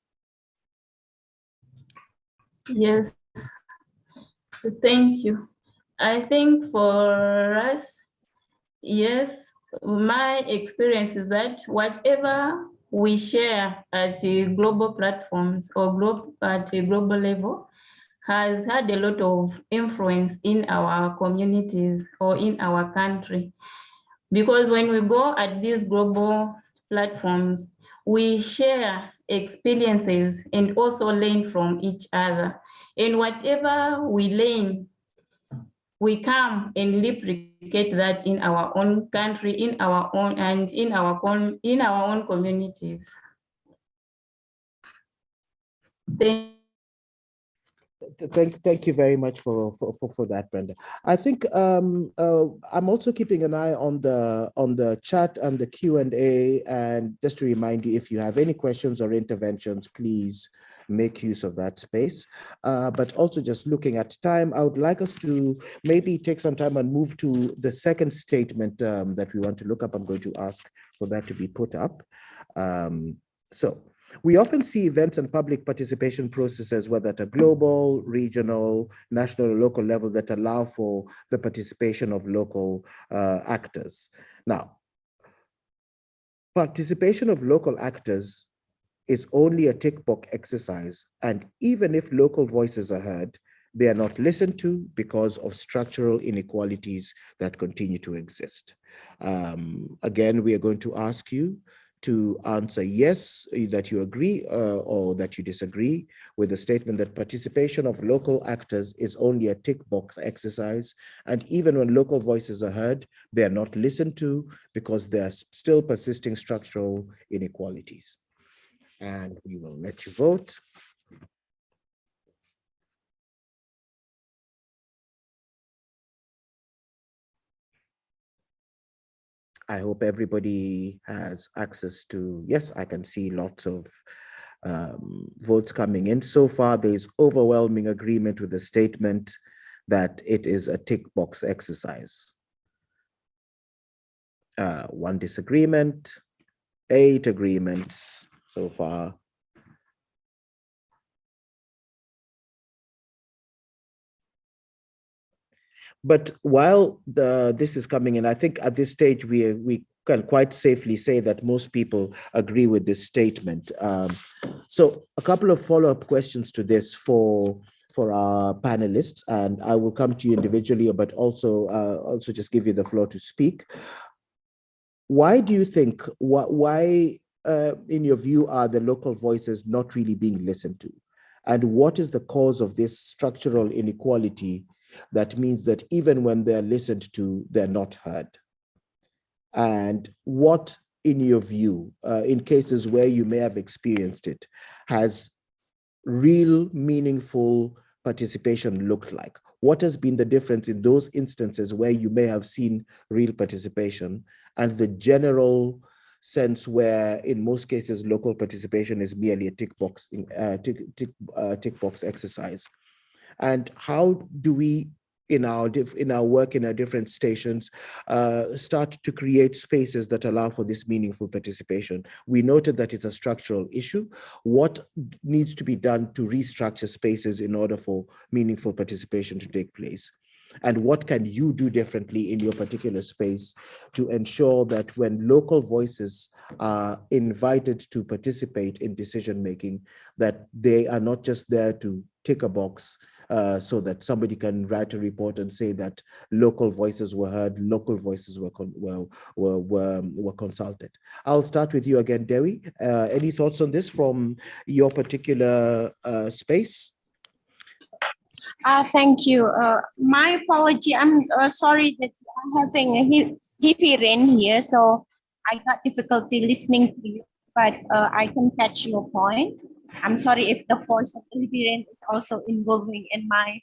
Yes, thank you. I think for us, yes, my experience is that whatever we share at global platforms or at a global level has had a lot of influence in our communities or in our country. Because when we go at these global platforms, we share experiences and also learn from each other. And whatever we learn, we come and replicate that in our own country, in our own, and in our own communities. Thank you very much for that, Brenda. I think I'm also keeping an eye on the chat and the Q&A, and just to remind you, if you have any questions or interventions, please make use of that space. But also just looking at time, I would like us to maybe take some time and move to the second statement that we want to look up. I'm going to ask for that to be put up. We often see events and public participation processes, whether at a global, regional, national, or local level, that allow for the participation of local actors. Now, participation of local actors is only a tick box exercise, and even if local voices are heard, they are not listened to because of structural inequalities that continue to exist. Again, we are going to ask you to answer yes, that you agree or that you disagree with the statement that participation of local actors is only a tick box exercise. And even when local voices are heard, they are not listened to because there are still persisting structural inequalities. And we will let you vote. I hope everybody has access to, yes, I can see lots of votes coming in. So far, there's overwhelming agreement with the statement that it is a tick box exercise. One disagreement, 8 agreements so far. But while this is coming in, I think at this stage, we can quite safely say that most people agree with this statement. So a couple of follow-up questions to this for our panelists, and I will come to you individually, but also just give you the floor to speak. Why do you think, why in your view are the local voices not really being listened to? And what is the cause of this structural inequality that means that even when they're listened to, they're not heard? And what, in your view, in cases where you may have experienced it, has real meaningful participation looked like? What has been the difference in those instances where you may have seen real participation and the general sense where in most cases local participation is merely a tick box exercise? And how do we, in our work in our different stations, start to create spaces that allow for this meaningful participation? We noted that it's a structural issue. What needs to be done to restructure spaces in order for meaningful participation to take place? And what can you do differently in your particular space to ensure that when local voices are invited to participate in decision-making, that they are not just there to tick a box so that somebody can write a report and say that local voices were heard, local voices were consulted? I'll start with you again, Dewi. Any thoughts on this from your particular space? Thank you. My apology. I'm sorry that I'm having a heavy rain here, so I got difficulty listening to you, but I can catch your point. I'm sorry if the voice of the heavy rain is also involving in my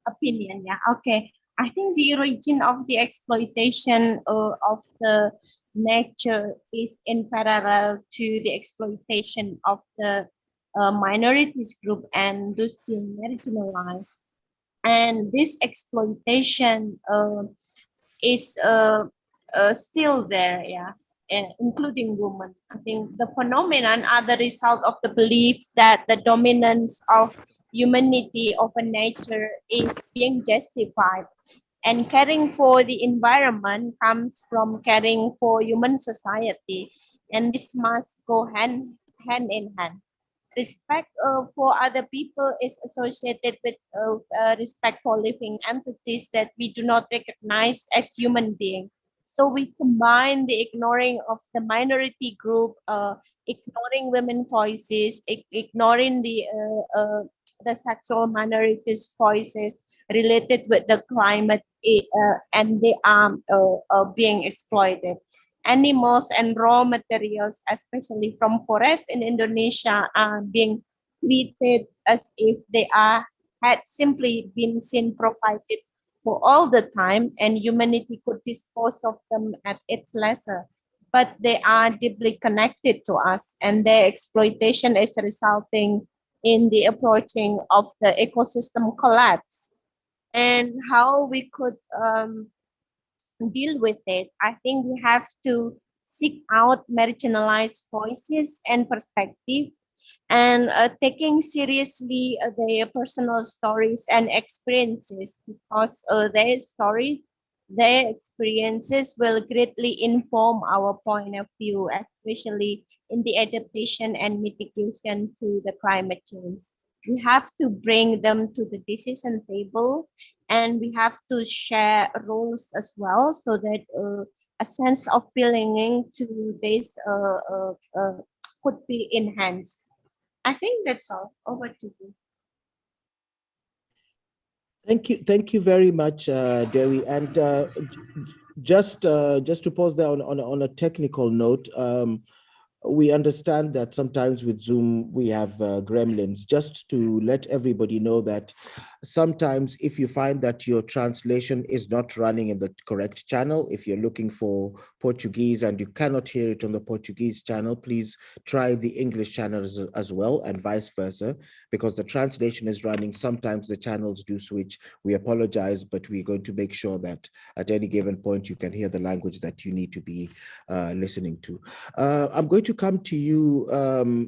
opinion. Yeah. Okay. I think the origin of the exploitation of the nature is in parallel to the exploitation of the minorities group and those being marginalized. And this exploitation is still there, yeah, and including women. I think the phenomenon are the result of the belief that the dominance of humanity over nature is being justified, and caring for the environment comes from caring for human society, and this must go hand in hand. Respect for other people is associated with respect for living entities that we do not recognize as human beings. So we combine the ignoring of the minority group, ignoring women voices, ignoring the sexual minorities voices related with the climate, and they are being exploited. Animals and raw materials, especially from forests in Indonesia, are being treated as if they are had simply been seen provided for all the time, and humanity could dispose of them at its leisure. But they are deeply connected to us, and their exploitation is resulting in the approaching of the ecosystem collapse. And how we could deal with it, I think we have to seek out marginalized voices and perspective, and taking seriously their personal stories and experiences, because their story, their experiences will greatly inform our point of view, especially in the adaptation and mitigation to the climate change. We have to bring them to the decision table, and we have to share roles as well, so that a sense of belonging to this could be enhanced. I think that's all. Over to you. Thank you very much, Dewi. And just to pause there on a technical note, we understand that sometimes with Zoom we have gremlins. Just to let everybody know that sometimes if you find that your translation is not running in the correct channel, if you're looking for Portuguese and you cannot hear it on the Portuguese channel, please try the English channel as well, and vice versa, because the translation is running. Sometimes the channels do switch. We apologize, but we're going to make sure that at any given point you can hear the language that you need to be listening to. I'm going to come to you,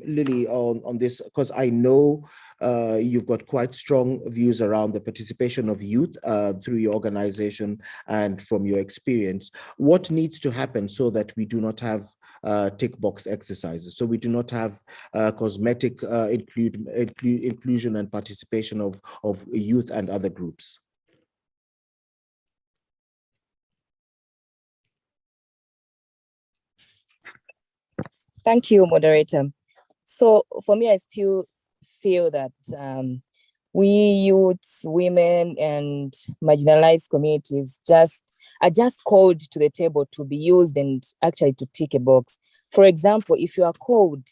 Lily, on this, because I know you've got quite strong views around the participation of youth through your organization and from your experience. What needs to happen so that we do not have tick box exercises, so we do not have cosmetic inclusion and participation of youth and other groups? Thank you, moderator. So for me, I still feel that we youths, women, and marginalized communities are just called to the table to be used and actually to tick a box. For example, if you are called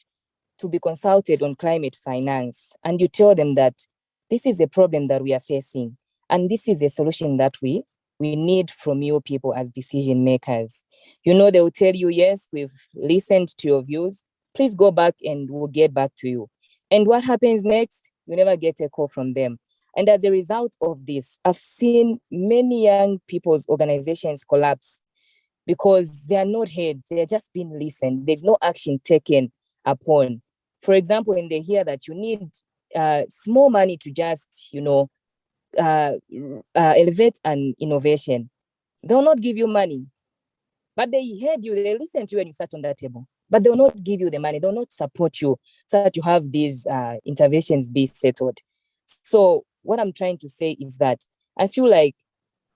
to be consulted on climate finance and you tell them that this is a problem that we are facing and this is a solution that we need from you people as decision makers, they will tell you, yes, we've listened to your views, please go back and we'll get back to you. And what happens next? You never get a call from them. And as a result of this, I've seen many young people's organizations collapse because they are not heard. They are just being listened. There's no action taken upon. For example, when they hear that you need small money to just, elevate an innovation, they'll not give you money. But they heard you, they listened to you when you sat on that table, but they'll not give you the money. They'll not support you so that you have these interventions be settled. So what I'm trying to say is that I feel like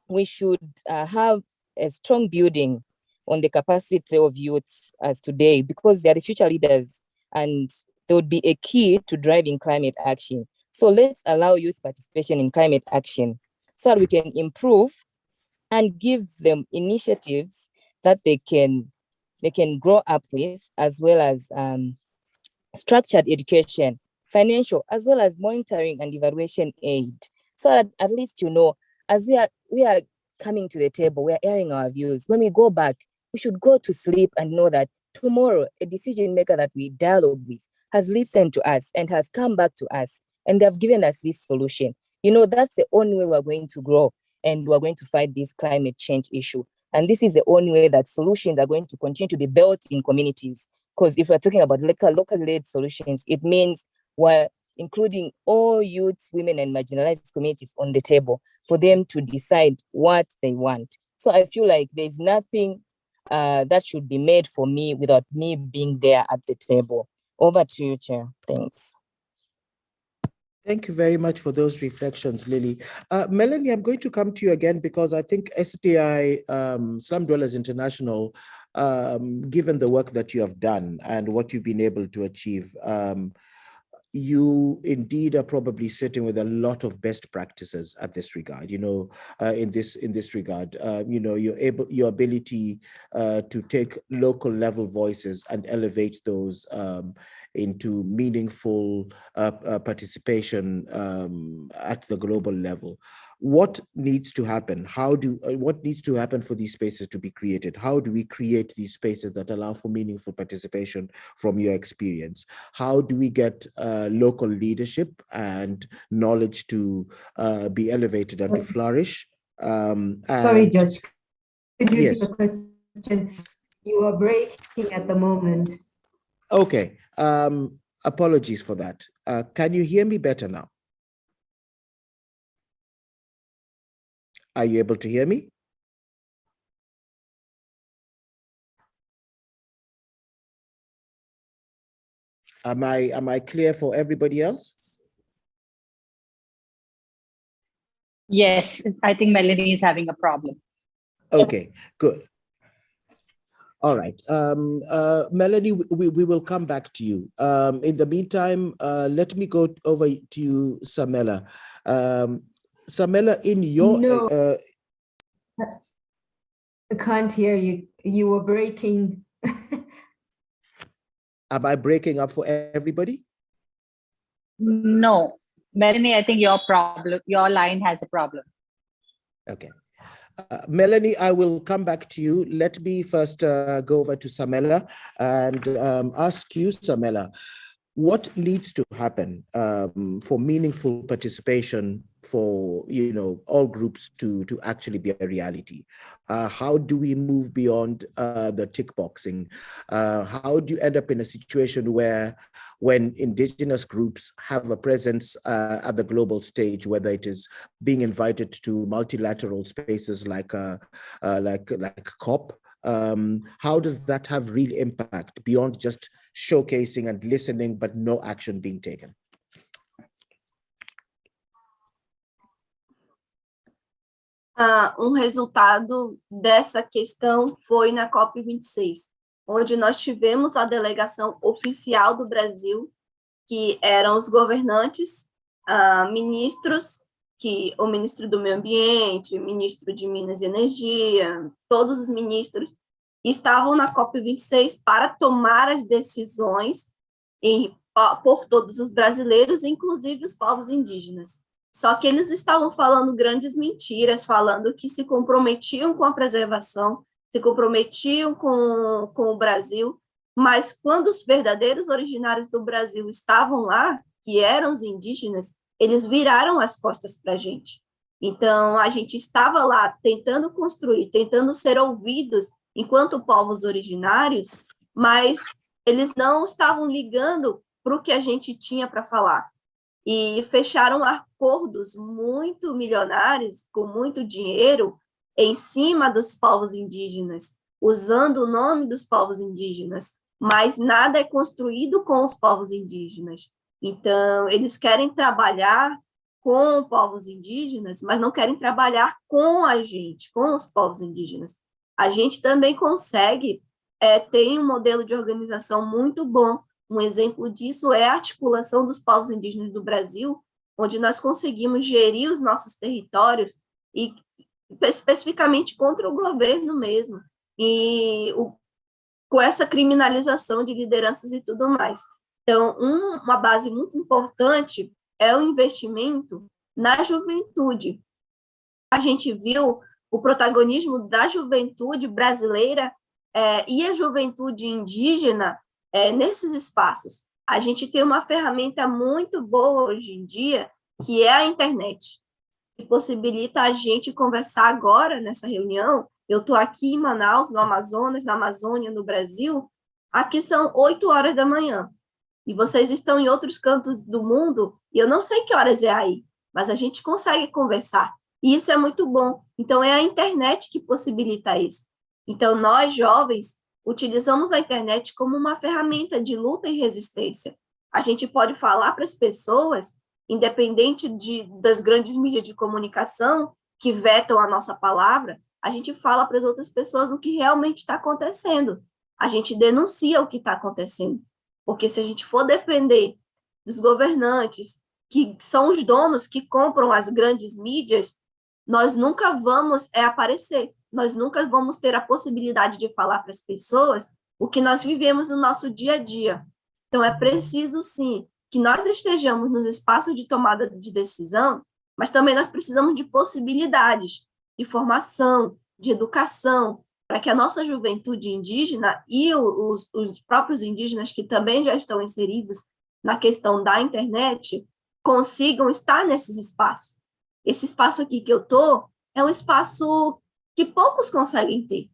we should have a strong building on the capacity of youths as today, because they are the future leaders and they would be a key to driving climate action. So let's allow youth participation in climate action so that we can improve and give them initiatives that they can grow up with, as well as structured education, financial, as well as monitoring and evaluation aid, so that at least, as we are coming to the table, we are airing our views. When we go back, we should go to sleep and know that tomorrow a decision maker that we dialogue with has listened to us and has come back to us, and they've given us this solution. That's the only way we're going to grow and we're going to fight this climate change issue. And this is the only way that solutions are going to continue to be built in communities. Because if we're talking about local-led solutions, it means we're including all youths, women, and marginalized communities on the table for them to decide what they want. So I feel like there's nothing that should be made for me without me being there at the table. Over to you, Chair. Thanks. Thank you very much for those reflections, Lily. Melanie, I'm going to come to you again because I think SDI, Slum Dwellers International, given the work that you have done and what you've been able to achieve, you indeed are probably sitting with a lot of best practices at this regard, in this regard, your ability to take local level voices and elevate those into meaningful participation at the global level. What needs to happen? What needs to happen for these spaces to be created? How do we create these spaces that allow for meaningful participation from your experience? How do we get local leadership and knowledge to be elevated and to flourish? Sorry, Josh. Could you yes. repeat the question? You are breaking at the moment. Okay. Apologies for that. Can you hear me better now? Are you able to hear me? Am I clear for everybody else? Yes, I think Melanie is having a problem. Okay, good. All right. Melanie, we will come back to you. In the meantime, let me go over to you, Samela. Samela, in your... No, I can't hear you. You were breaking. Am I breaking up for everybody? No, Melanie, I think your line has a problem. Okay. Melanie, I will come back to you. Let me first go over to Samela and ask you, Samela, what needs to happen for meaningful participation for all groups to actually be a reality? How do we move beyond the tick boxing? How do you end up in a situation where when indigenous groups have a presence at the global stage, whether it is being invited to multilateral spaces like COP, how does that have real impact beyond just showcasing and listening, but no action being taken? Resultado dessa questão foi na COP26, onde nós tivemos a delegação oficial do Brasil, que eram os governantes, ministros, o ministro do Meio Ambiente, o ministro de Minas e Energia, todos os ministros estavam na COP26 para tomar as decisões por todos os brasileiros, inclusive os povos indígenas. Só que eles estavam falando grandes mentiras, falando que se comprometiam com a preservação, se comprometiam com o Brasil, mas quando os verdadeiros originários do Brasil estavam lá, que eram os indígenas, eles viraram as costas para a gente. Então, a gente estava lá tentando construir, tentando ser ouvidos enquanto povos originários, mas eles não estavam ligando para o que a gente tinha para falar. E fecharam acordos muito milionários, com muito dinheiro, em cima dos povos indígenas, usando o nome dos povos indígenas, mas nada é construído com os povos indígenas. Então, eles querem trabalhar com povos indígenas, mas não querem trabalhar com a gente, com os povos indígenas. A gente também consegue, tem um modelo de organização muito bom. Um exemplo disso é a articulação dos povos indígenas do Brasil, onde nós conseguimos gerir os nossos territórios, e especificamente contra o governo mesmo, e com essa criminalização de lideranças e tudo mais. Então, uma base muito importante é o investimento na juventude. A gente viu o protagonismo da juventude brasileira e a juventude indígena nesses espaços. A gente tem uma ferramenta muito boa hoje em dia, que é a internet, que possibilita a gente conversar agora nessa reunião. Eu estou aqui em Manaus, no Amazonas, na Amazônia, no Brasil. Aqui são 8 horas da manhã. E vocês estão em outros cantos do mundo, e eu não sei que horas é aí, mas a gente consegue conversar. E isso é muito bom. Então, é a internet que possibilita isso. Então, nós, jovens, utilizamos a internet como uma ferramenta de luta e resistência. A gente pode falar para as pessoas independente das grandes mídias de comunicação que vetam a nossa palavra, a gente fala para as outras pessoas o que realmente está acontecendo. A gente denuncia o que está acontecendo. Porque se a gente for defender dos governantes, que são os donos que compram as grandes mídias, nós nunca vamos aparecer. Nós nunca vamos ter a possibilidade de falar para as pessoas o que nós vivemos no nosso dia a dia. Então, é preciso, sim, que nós estejamos nos espaços de tomada de decisão, mas também nós precisamos de possibilidades, de formação, de educação, para que a nossa juventude indígena e os próprios indígenas que também já estão inseridos na questão da internet consigam estar nesses espaços. Esse espaço aqui que eu estou é um espaço que poucos conseguem ter.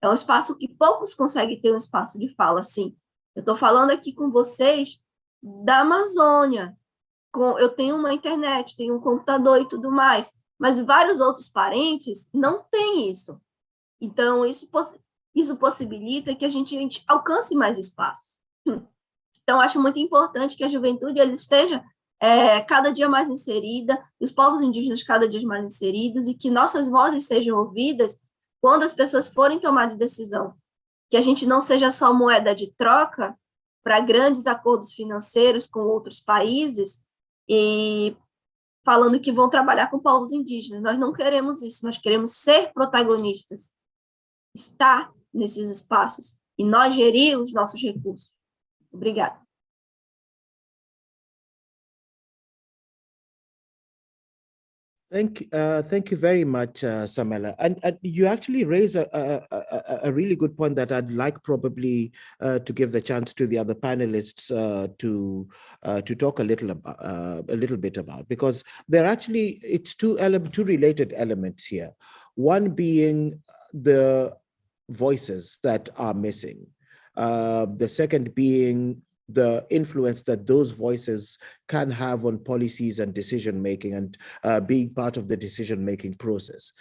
É um espaço que poucos conseguem ter um espaço de fala, assim. Eu estou falando aqui com vocês da Amazônia. Eu tenho uma internet, tenho um computador e tudo mais, mas vários outros parentes não têm isso. Então, isso possibilita que a gente alcance mais espaços. Então, acho muito importante que a juventude ele esteja cada dia mais inserida, os povos indígenas cada dia mais inseridos, e que nossas vozes sejam ouvidas quando as pessoas forem tomar de decisão. Que a gente não seja só moeda de troca para grandes acordos financeiros com outros países e falando que vão trabalhar com povos indígenas. Nós não queremos isso, nós queremos ser protagonistas, estar nesses espaços e nós gerir os nossos recursos. Obrigada. Thank you very much, Samela. And you actually raise a really good point that I'd like probably to give the chance to the other panelists to talk a little bit about, because there actually it's two related elements here. One being the voices that are missing. The second being the influence that those voices can have on policies and decision-making and being part of the decision-making process.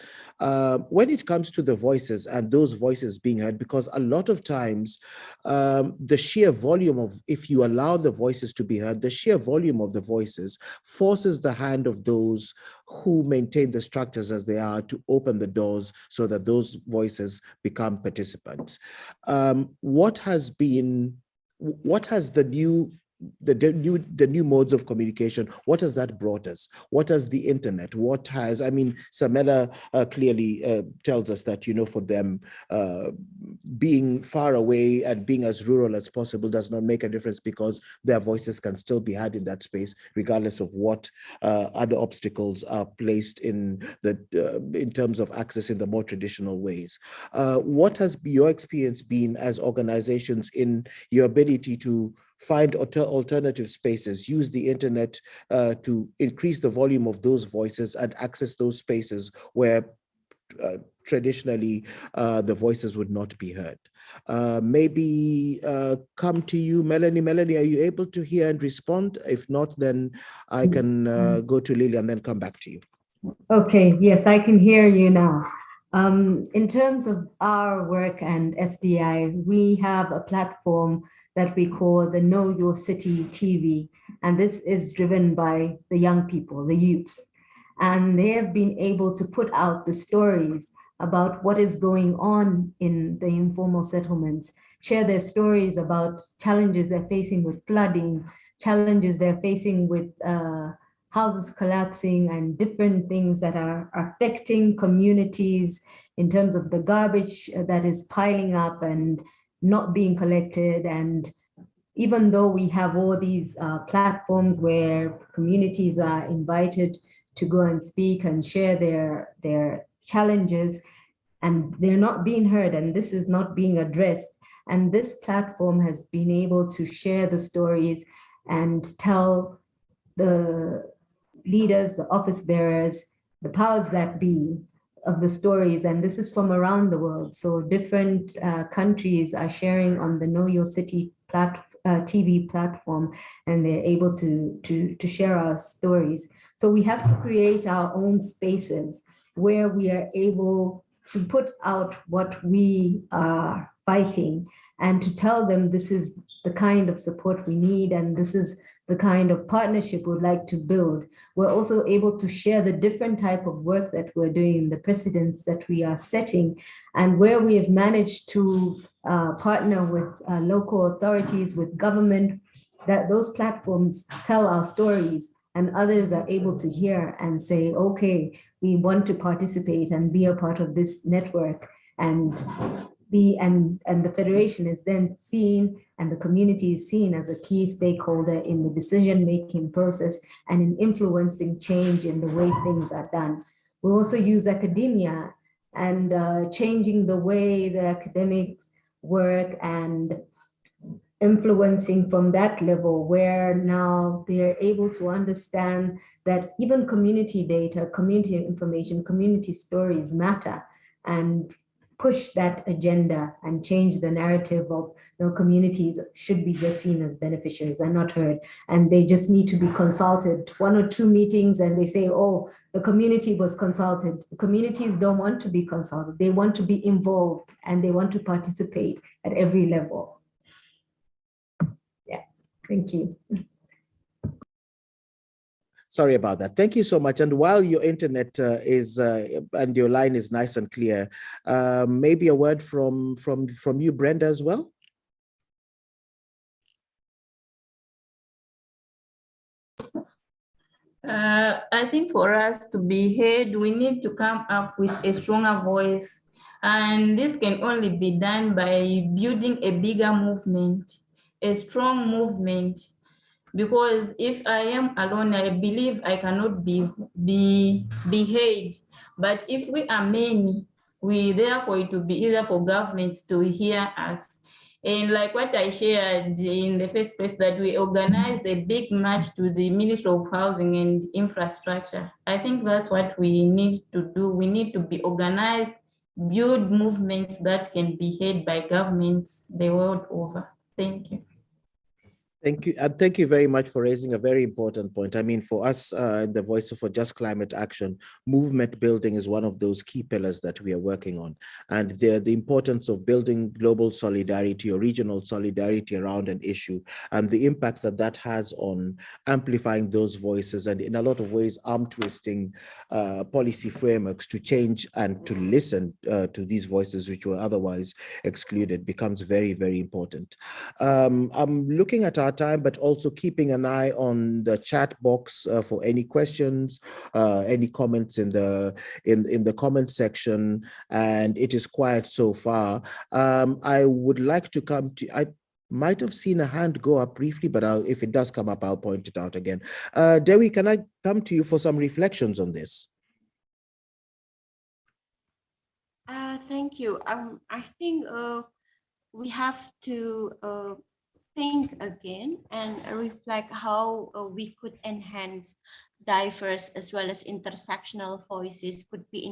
When it comes to the voices and those voices being heard, because a lot of times the sheer volume of, if you allow the voices to be heard, the sheer volume of the voices forces the hand of those who maintain the structures as they are to open the doors so that those voices become participants. What has the new modes of communication, what has that brought us? What has the internet, I mean, Samela clearly tells us that, for them, being far away and being as rural as possible does not make a difference, because their voices can still be heard in that space, regardless of what other obstacles are placed in terms of access in the more traditional ways. What has your experience been as organizations in your ability to find alternative spaces, use the internet to increase the volume of those voices and access those spaces where traditionally the voices would not be heard? Maybe come to you, Melanie. Melanie, are you able to hear and respond? If not, then I can go to Lily and then come back to you. Okay, yes, I can hear you now. In terms of our work and SDI, we have a platform that we call the Know Your City TV, and this is driven by the young people, the youths, and they have been able to put out the stories about what is going on in the informal settlements, share their stories about challenges they're facing with flooding, challenges they're facing with houses collapsing, and different things that are affecting communities in terms of the garbage that is piling up and not being collected. And even though we have all these platforms where communities are invited to go and speak and share their challenges, and they're not being heard, and this is not being addressed. And this platform has been able to share the stories and tell the leaders, the office bearers, the powers that be of the stories. And this is from around the world. So different countries are sharing on the Know Your City TV platform, and they're able to share our stories. So we have to create our own spaces where we are able to put out what we are fighting and to tell them this is the kind of support we need, and this is the kind of partnership we'd like to build. We're also able to share the different type of work that we're doing, the precedents that we are setting, and where we have managed to partner with local authorities, with government, that those platforms tell our stories and others are able to hear and say, okay, we want to participate and be a part of this network, and the federation is then seen and the community is seen as a key stakeholder in the decision-making process and in influencing change in the way things are done. We also use academia and changing the way the academics work and influencing from that level, where now they're able to understand that even community data, community information, community stories matter, and push that agenda and change the narrative of, you know, communities should be just seen as beneficiaries and not heard. And they just need to be consulted. 1 or 2 meetings and they say, oh, the community was consulted. The communities don't want to be consulted. They want to be involved and they want to participate at every level. Thank you. Sorry about that. Thank you so much. And while your internet and your line is nice and clear, maybe a word from you, Brenda, as well. I think for us to be heard, we need to come up with a stronger voice. And this can only be done by building a bigger movement, a strong movement. Because if I am alone, I believe I cannot be heard. But if we are many, therefore it will be easier for governments to hear us. And like what I shared in the first place, that we organized a big march to the Ministry of Housing and Infrastructure. I think that's what we need to do. We need to be organized, build movements that can be heard by governments the world over. Thank you. Thank you. And thank you very much for raising a very important point. I mean, for us, the Voice for Just Climate Action, movement building is one of those key pillars that we are working on. And the importance of building global solidarity or regional solidarity around an issue, and the impact that that has on amplifying those voices, and in a lot of ways, arm twisting policy frameworks to change and to listen to these voices which were otherwise excluded, becomes very, very important. I'm looking at our time, but also keeping an eye on the chat box for any questions, any comments in the comment section, and it is quiet so far. I would like to come to, I might have seen a hand go up briefly, but if it does come up, I'll point it out again. Dewi, can I come to you for some reflections on this? Thank you. I think we have to think again and reflect how we could enhance diverse as well as intersectional voices could be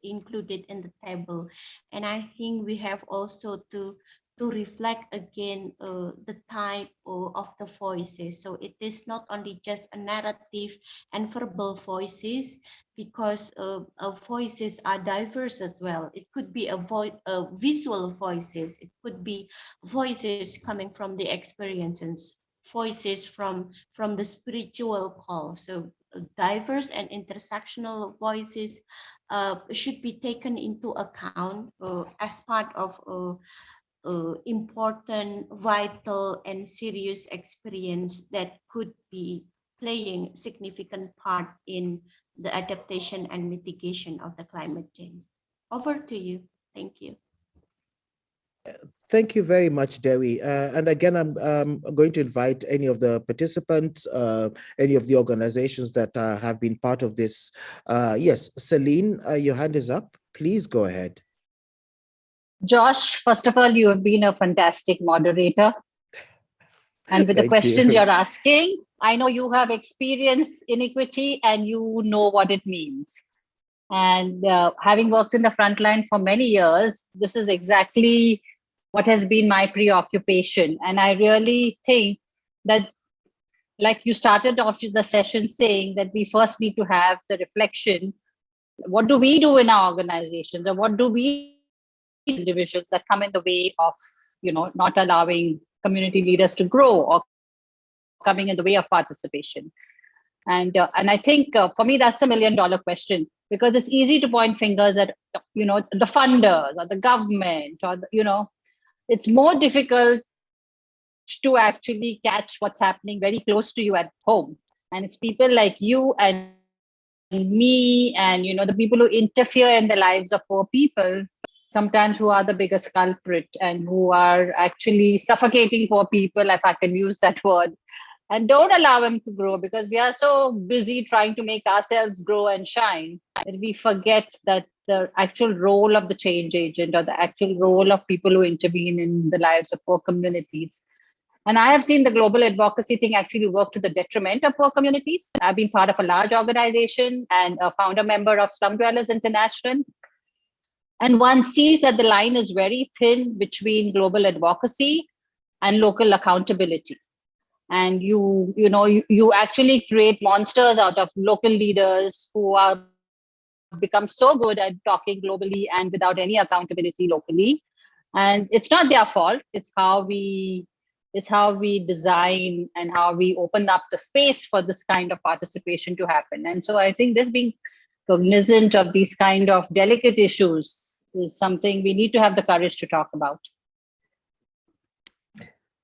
included in the table. And I think we have also to reflect again the type of the voices. So it is not only just a narrative and verbal voices, because voices are diverse as well. It could be a visual voices. It could be voices coming from the experiences, voices from the spiritual call. So diverse and intersectional voices should be taken into account as part of important, vital, and serious experience that could be playing a significant part in the adaptation and mitigation of the climate change. Over to you. Thank you. Thank you very much, Dewi. And again, I'm going to invite any of the participants, any of the organizations that have been part of this. Yes, Celine, your hand is up. Please go ahead. Josh, first of all, you have been a fantastic moderator. And with the questions you're asking, I know you have experienced inequity and you know what it means. And having worked in the front line for many years, this is exactly what has been my preoccupation. And I really think that, like you started off the session saying, that we first need to have the reflection. What do we do in our organizations? Or what do we individuals that come in the way of, not allowing community leaders to grow or coming in the way of participation? And I think for me, that's $1 million question, because it's easy to point fingers at, the funders or the government or, it's more difficult to actually catch what's happening very close to you at home. And it's people like you and me and, the people who interfere in the lives of poor people, sometimes who are the biggest culprit and who are actually suffocating poor people, if I can use that word, and don't allow them to grow, because we are so busy trying to make ourselves grow and shine that we forget that the actual role of the change agent, or the actual role of people who intervene in the lives of poor communities. And I have seen the global advocacy thing actually work to the detriment of poor communities. I've been part of a large organization and a founder member of Slum Dwellers International. And one sees that the line is very thin between global advocacy and local accountability. And you actually create monsters out of local leaders who are become so good at talking globally and without any accountability locally. And it's not their fault. It's how we design and how we open up the space for this kind of participation to happen. And so I think this being cognizant of these kind of delicate issues is something we need to have the courage to talk about.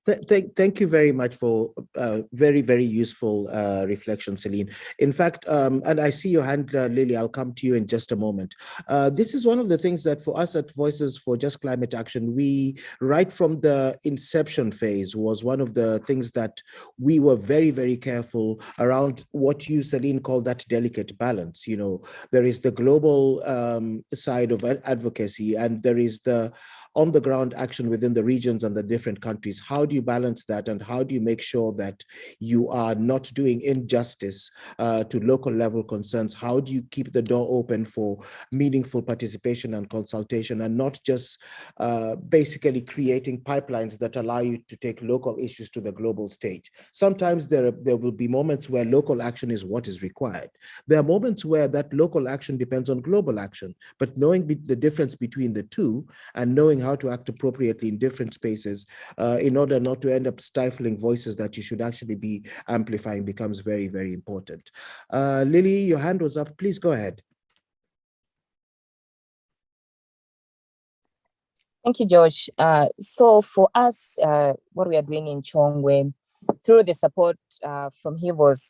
Thank you very much for very, very useful reflection, Celine. In fact, and I see your hand, Lily, I'll come to you in just a moment. This is one of the things that for us at Voices for Just Climate Action, we, right from the inception phase, was one of the things that we were very, very careful around what you, Celine, called that delicate balance. There is the global side of advocacy, and there is the on-the-ground action within the regions and the different countries. How do you balance that, and how do you make sure that you are not doing injustice to local level concerns? How do you keep the door open for meaningful participation and consultation, and not just basically creating pipelines that allow you to take local issues to the global stage? Sometimes there will be moments where local action is what is required. There are moments where that local action depends on global action, but knowing the difference between the two and knowing how to act appropriately in different spaces in order not to end up stifling voices that you should actually be amplifying becomes very, very important. Lily, your hand was up. Please go ahead. Thank you, Josh. So for us, what we are doing in Chongwe, through the support from Hivos,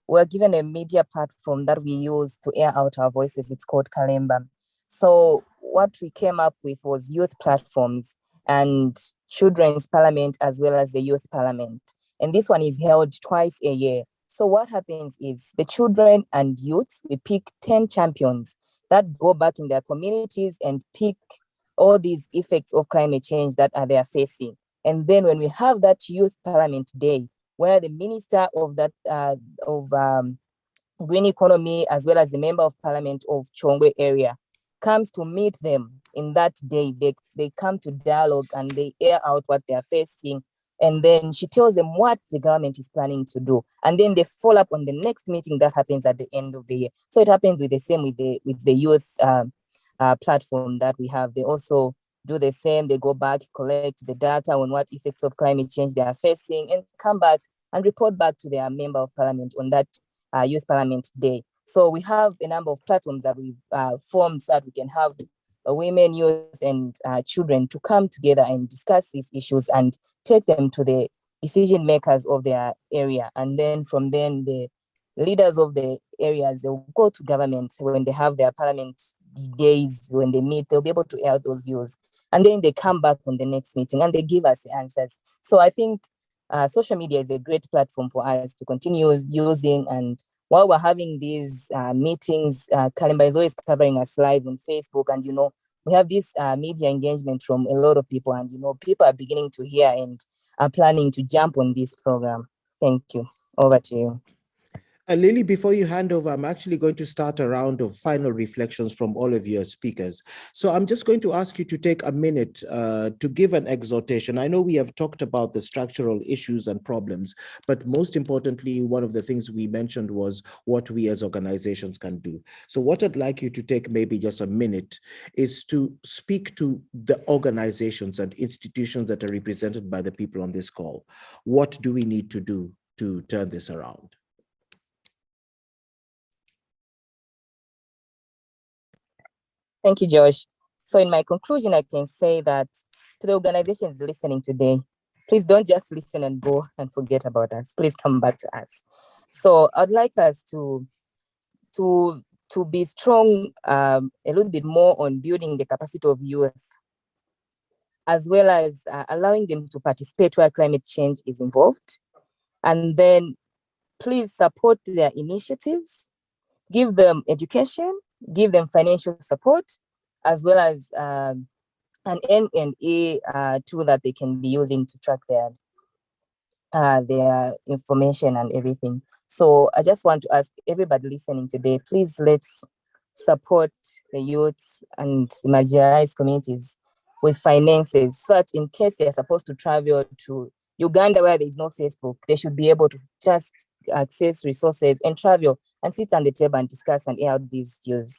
we're given a media platform that we use to air out our voices. It's called Kalemba. So what we came up with was youth platforms and children's parliament, as well as the youth parliament. And this one is held twice a year. So what happens is the children and youths, we pick 10 champions that go back in their communities and pick all these effects of climate change that they are facing. And then when we have that youth parliament day, where the minister of that green economy, as well as the member of parliament of Chongwe area, comes to meet them in that day, they come to dialogue and they air out what they are facing. And then she tells them what the government is planning to do. And then they follow up on the next meeting that happens at the end of the year. So it happens with the same with the youth platform that we have. They also do the same. They go back, collect the data on what effects of climate change they are facing, and come back and report back to their member of parliament on that youth parliament day. So we have a number of platforms that we've formed so that we can have women, youth, and children to come together and discuss these issues and take them to the decision makers of their area. And then from then, the leaders of the areas, they'll go to government when they have their parliament days, when they meet, they'll be able to air those views. And then they come back on the next meeting and they give us the answers. So I think social media is a great platform for us to continue using. And while we're having these meetings, Kalemba is always covering us live on Facebook. And, we have this media engagement from a lot of people. And, people are beginning to hear and are planning to jump on this program. Thank you. Over to you. Lily, before you hand over, I'm actually going to start a round of final reflections from all of your speakers. So I'm just going to ask you to take a minute to give an exhortation. I know we have talked about the structural issues and problems, but most importantly, one of the things we mentioned was what we as organizations can do. So what I'd like you to take maybe just a minute is to speak to the organizations and institutions that are represented by the people on this call. What do we need to do to turn this around? Thank you, Josh. So in my conclusion, I can say that to the organizations listening today, please don't just listen and go and forget about us. Please come back to us. So I'd like us to be strong a little bit more on building the capacity of youth, as well as allowing them to participate where climate change is involved. And then please support their initiatives, give them education, give them financial support, as well as an M&A tool that they can be using to track their information and everything. So I just want to ask everybody listening today, please let's support the youths and the marginalized communities with finances, such in case they're supposed to travel to Uganda where there is no Facebook, they should be able to just access resources and travel and sit on the table and discuss and air out these views.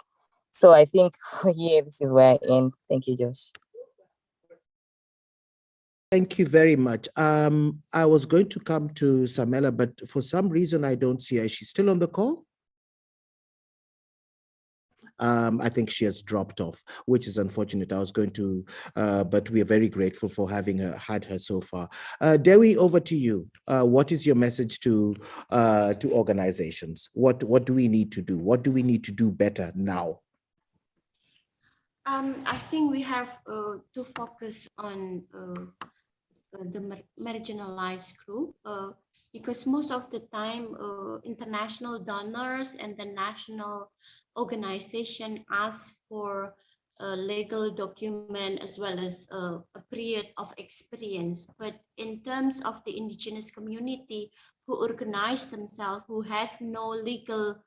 So I think, yeah, this is where I end. Thank you, Josh. Thank you very much. I was going to come to Samela, but for some reason I don't see her. Is she still on the call? I think she has dropped off, which is unfortunate. I was going to, but we are very grateful for having had her so far. Dewi, over to you. What is your message to organizations? What do we need to do? What do we need to do better now? I think we have to focus on the marginalized group because most of the time international donors and the national organization ask for a legal document as well as a period of experience. But in terms of the indigenous community who organize themselves, who has no legal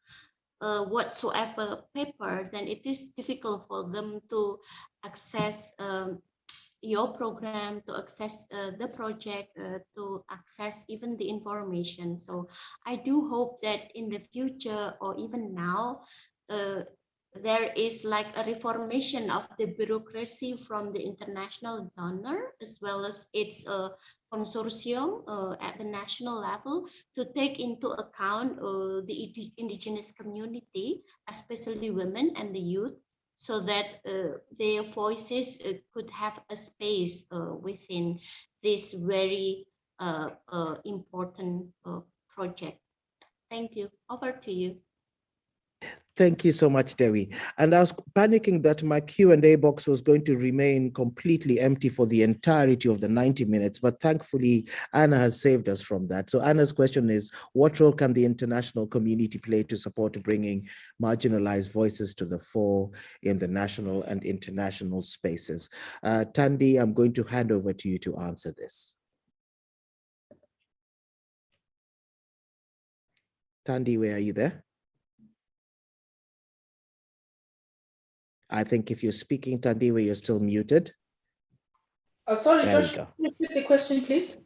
whatsoever paper, then it is difficult for them to access your program, to access the project, to access even the information. So I do hope that in the future or even now, there is like a reformation of the bureaucracy from the international donor as well as its consortium at the national level to take into account the indigenous community, especially women and the youth, so that their voices could have a space within this very important project. Thank you. Over to you. Thank you so much, Dewi. And I was panicking that my Q&A box was going to remain completely empty for the entirety of the 90 minutes, but thankfully, Anna has saved us from that. So Anna's question is, what role can the international community play to support bringing marginalized voices to the fore in the national and international spaces? Tandy, I'm going to hand over to you to answer this. Tandy, where are you there? I think if you're speaking, Tandiwe, you're still muted. Sorry, there Josh, repeat the question, please.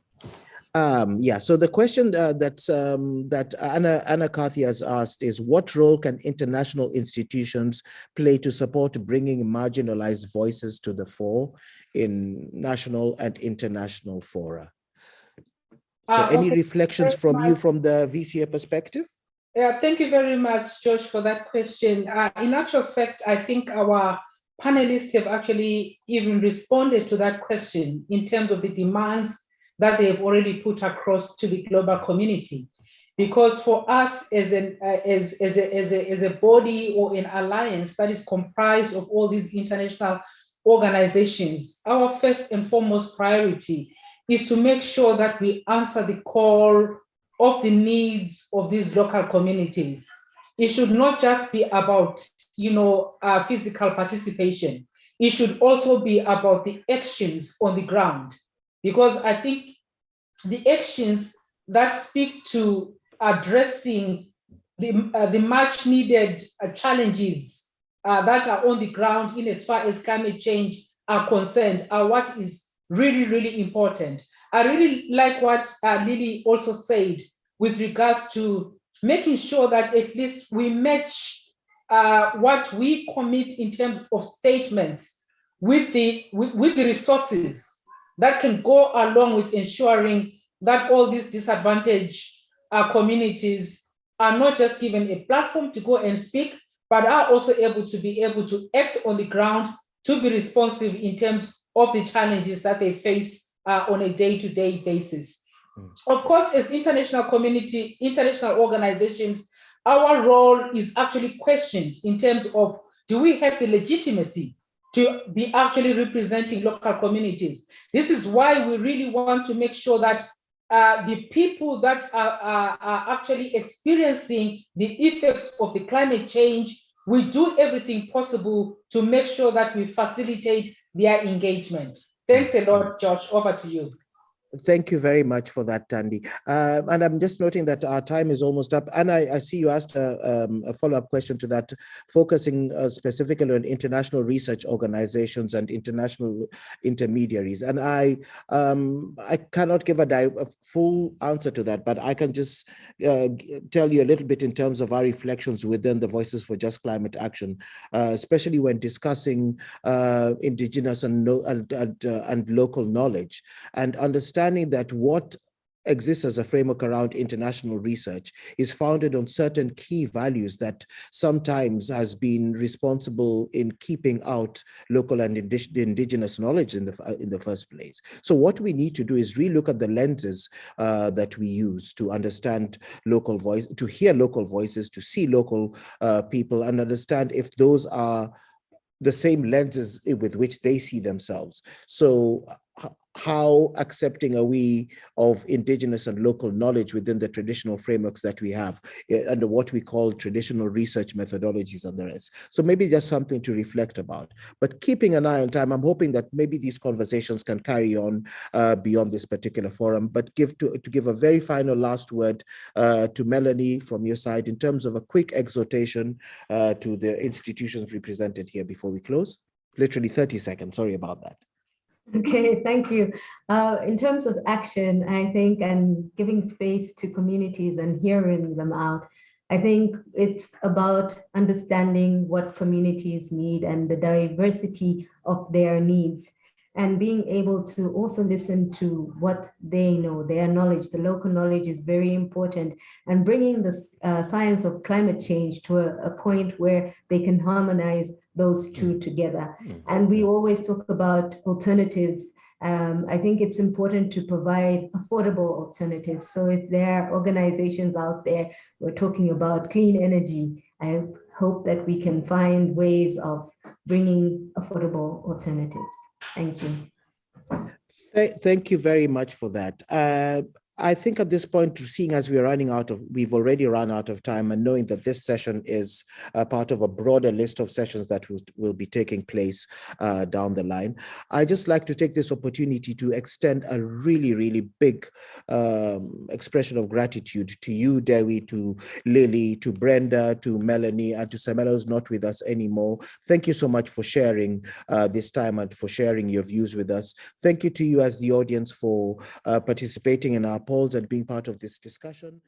Yeah, so the question that Anna Carthy has asked is, what role can international institutions play to support bringing marginalized voices to the fore in national and international fora? So any reflections from you from the VCA perspective? Yeah, thank you very much, Josh, for that question. In actual fact, I think our panelists have actually even responded to that question in terms of the demands that they have already put across to the global community. Because for us as a body or an alliance that is comprised of all these international organizations, our first and foremost priority is to make sure that we answer the call of the needs of these local communities. It should not just be about, physical participation. It should also be about the actions on the ground, because I think the actions that speak to addressing the much needed challenges that are on the ground in as far as climate change are concerned are what is really, really important. I really like what Lily also said with regards to making sure that at least we match what we commit in terms of statements with the resources that can go along with ensuring that all these disadvantaged communities are not just given a platform to go and speak, but are also able to act on the ground to be responsive in terms of the challenges that they face on a day-to-day basis. Of course, as international community, international organizations, our role is actually questioned in terms of, do we have the legitimacy to be actually representing local communities? This is why we really want to make sure that the people that are actually experiencing the effects of the climate change, we do everything possible to make sure that we facilitate their engagement. Thanks a lot, Josh. Over to you. Thank you very much for that, Tandy. And I'm just noting that our time is almost up. And I see you asked a follow-up question to that, focusing specifically on international research organizations and international intermediaries. And I cannot give a full answer to that, but I can just tell you a little bit in terms of our reflections within the Voices for Just Climate Action, especially when discussing indigenous and local knowledge, and understanding that what exists as a framework around international research is founded on certain key values that sometimes has been responsible in keeping out local and indigenous knowledge in the first place. So what we need to do is relook at the lenses that we use to understand local voice, to hear local voices, to see local people, and understand if those are the same lenses with which they see themselves. So how accepting are we of indigenous and local knowledge within the traditional frameworks that we have under what we call traditional research methodologies and the rest? So maybe just something to reflect about, but keeping an eye on time. I'm hoping that maybe these conversations can carry on beyond this particular forum, but to give a very final last word to Melanie from your side in terms of a quick exhortation to the institutions represented here before we close. Literally 30 seconds, sorry about that. Okay, thank you. In terms of action, I think, and giving space to communities and hearing them out, I think it's about understanding what communities need and the diversity of their needs, and being able to also listen to what they know, their knowledge. The local knowledge is very important, and bringing the science of climate change to a point where they can harmonize those two together. And we always talk about alternatives. I think it's important to provide affordable alternatives. So if there are organizations out there, we're talking about clean energy, I hope that we can find ways of bringing affordable alternatives. Thank you. Thank you very much for that. I think at this point, seeing as we've already run out of time, and knowing that this session is part of a broader list of sessions that will be taking place down the line, I just like to take this opportunity to extend a really, really big expression of gratitude to you, Dewi, to Lily, to Brenda, to Melanie, and to Samela, who's not with us anymore. Thank you so much for sharing this time and for sharing your views with us. Thank you to you as the audience for participating in our polls and being part of this discussion.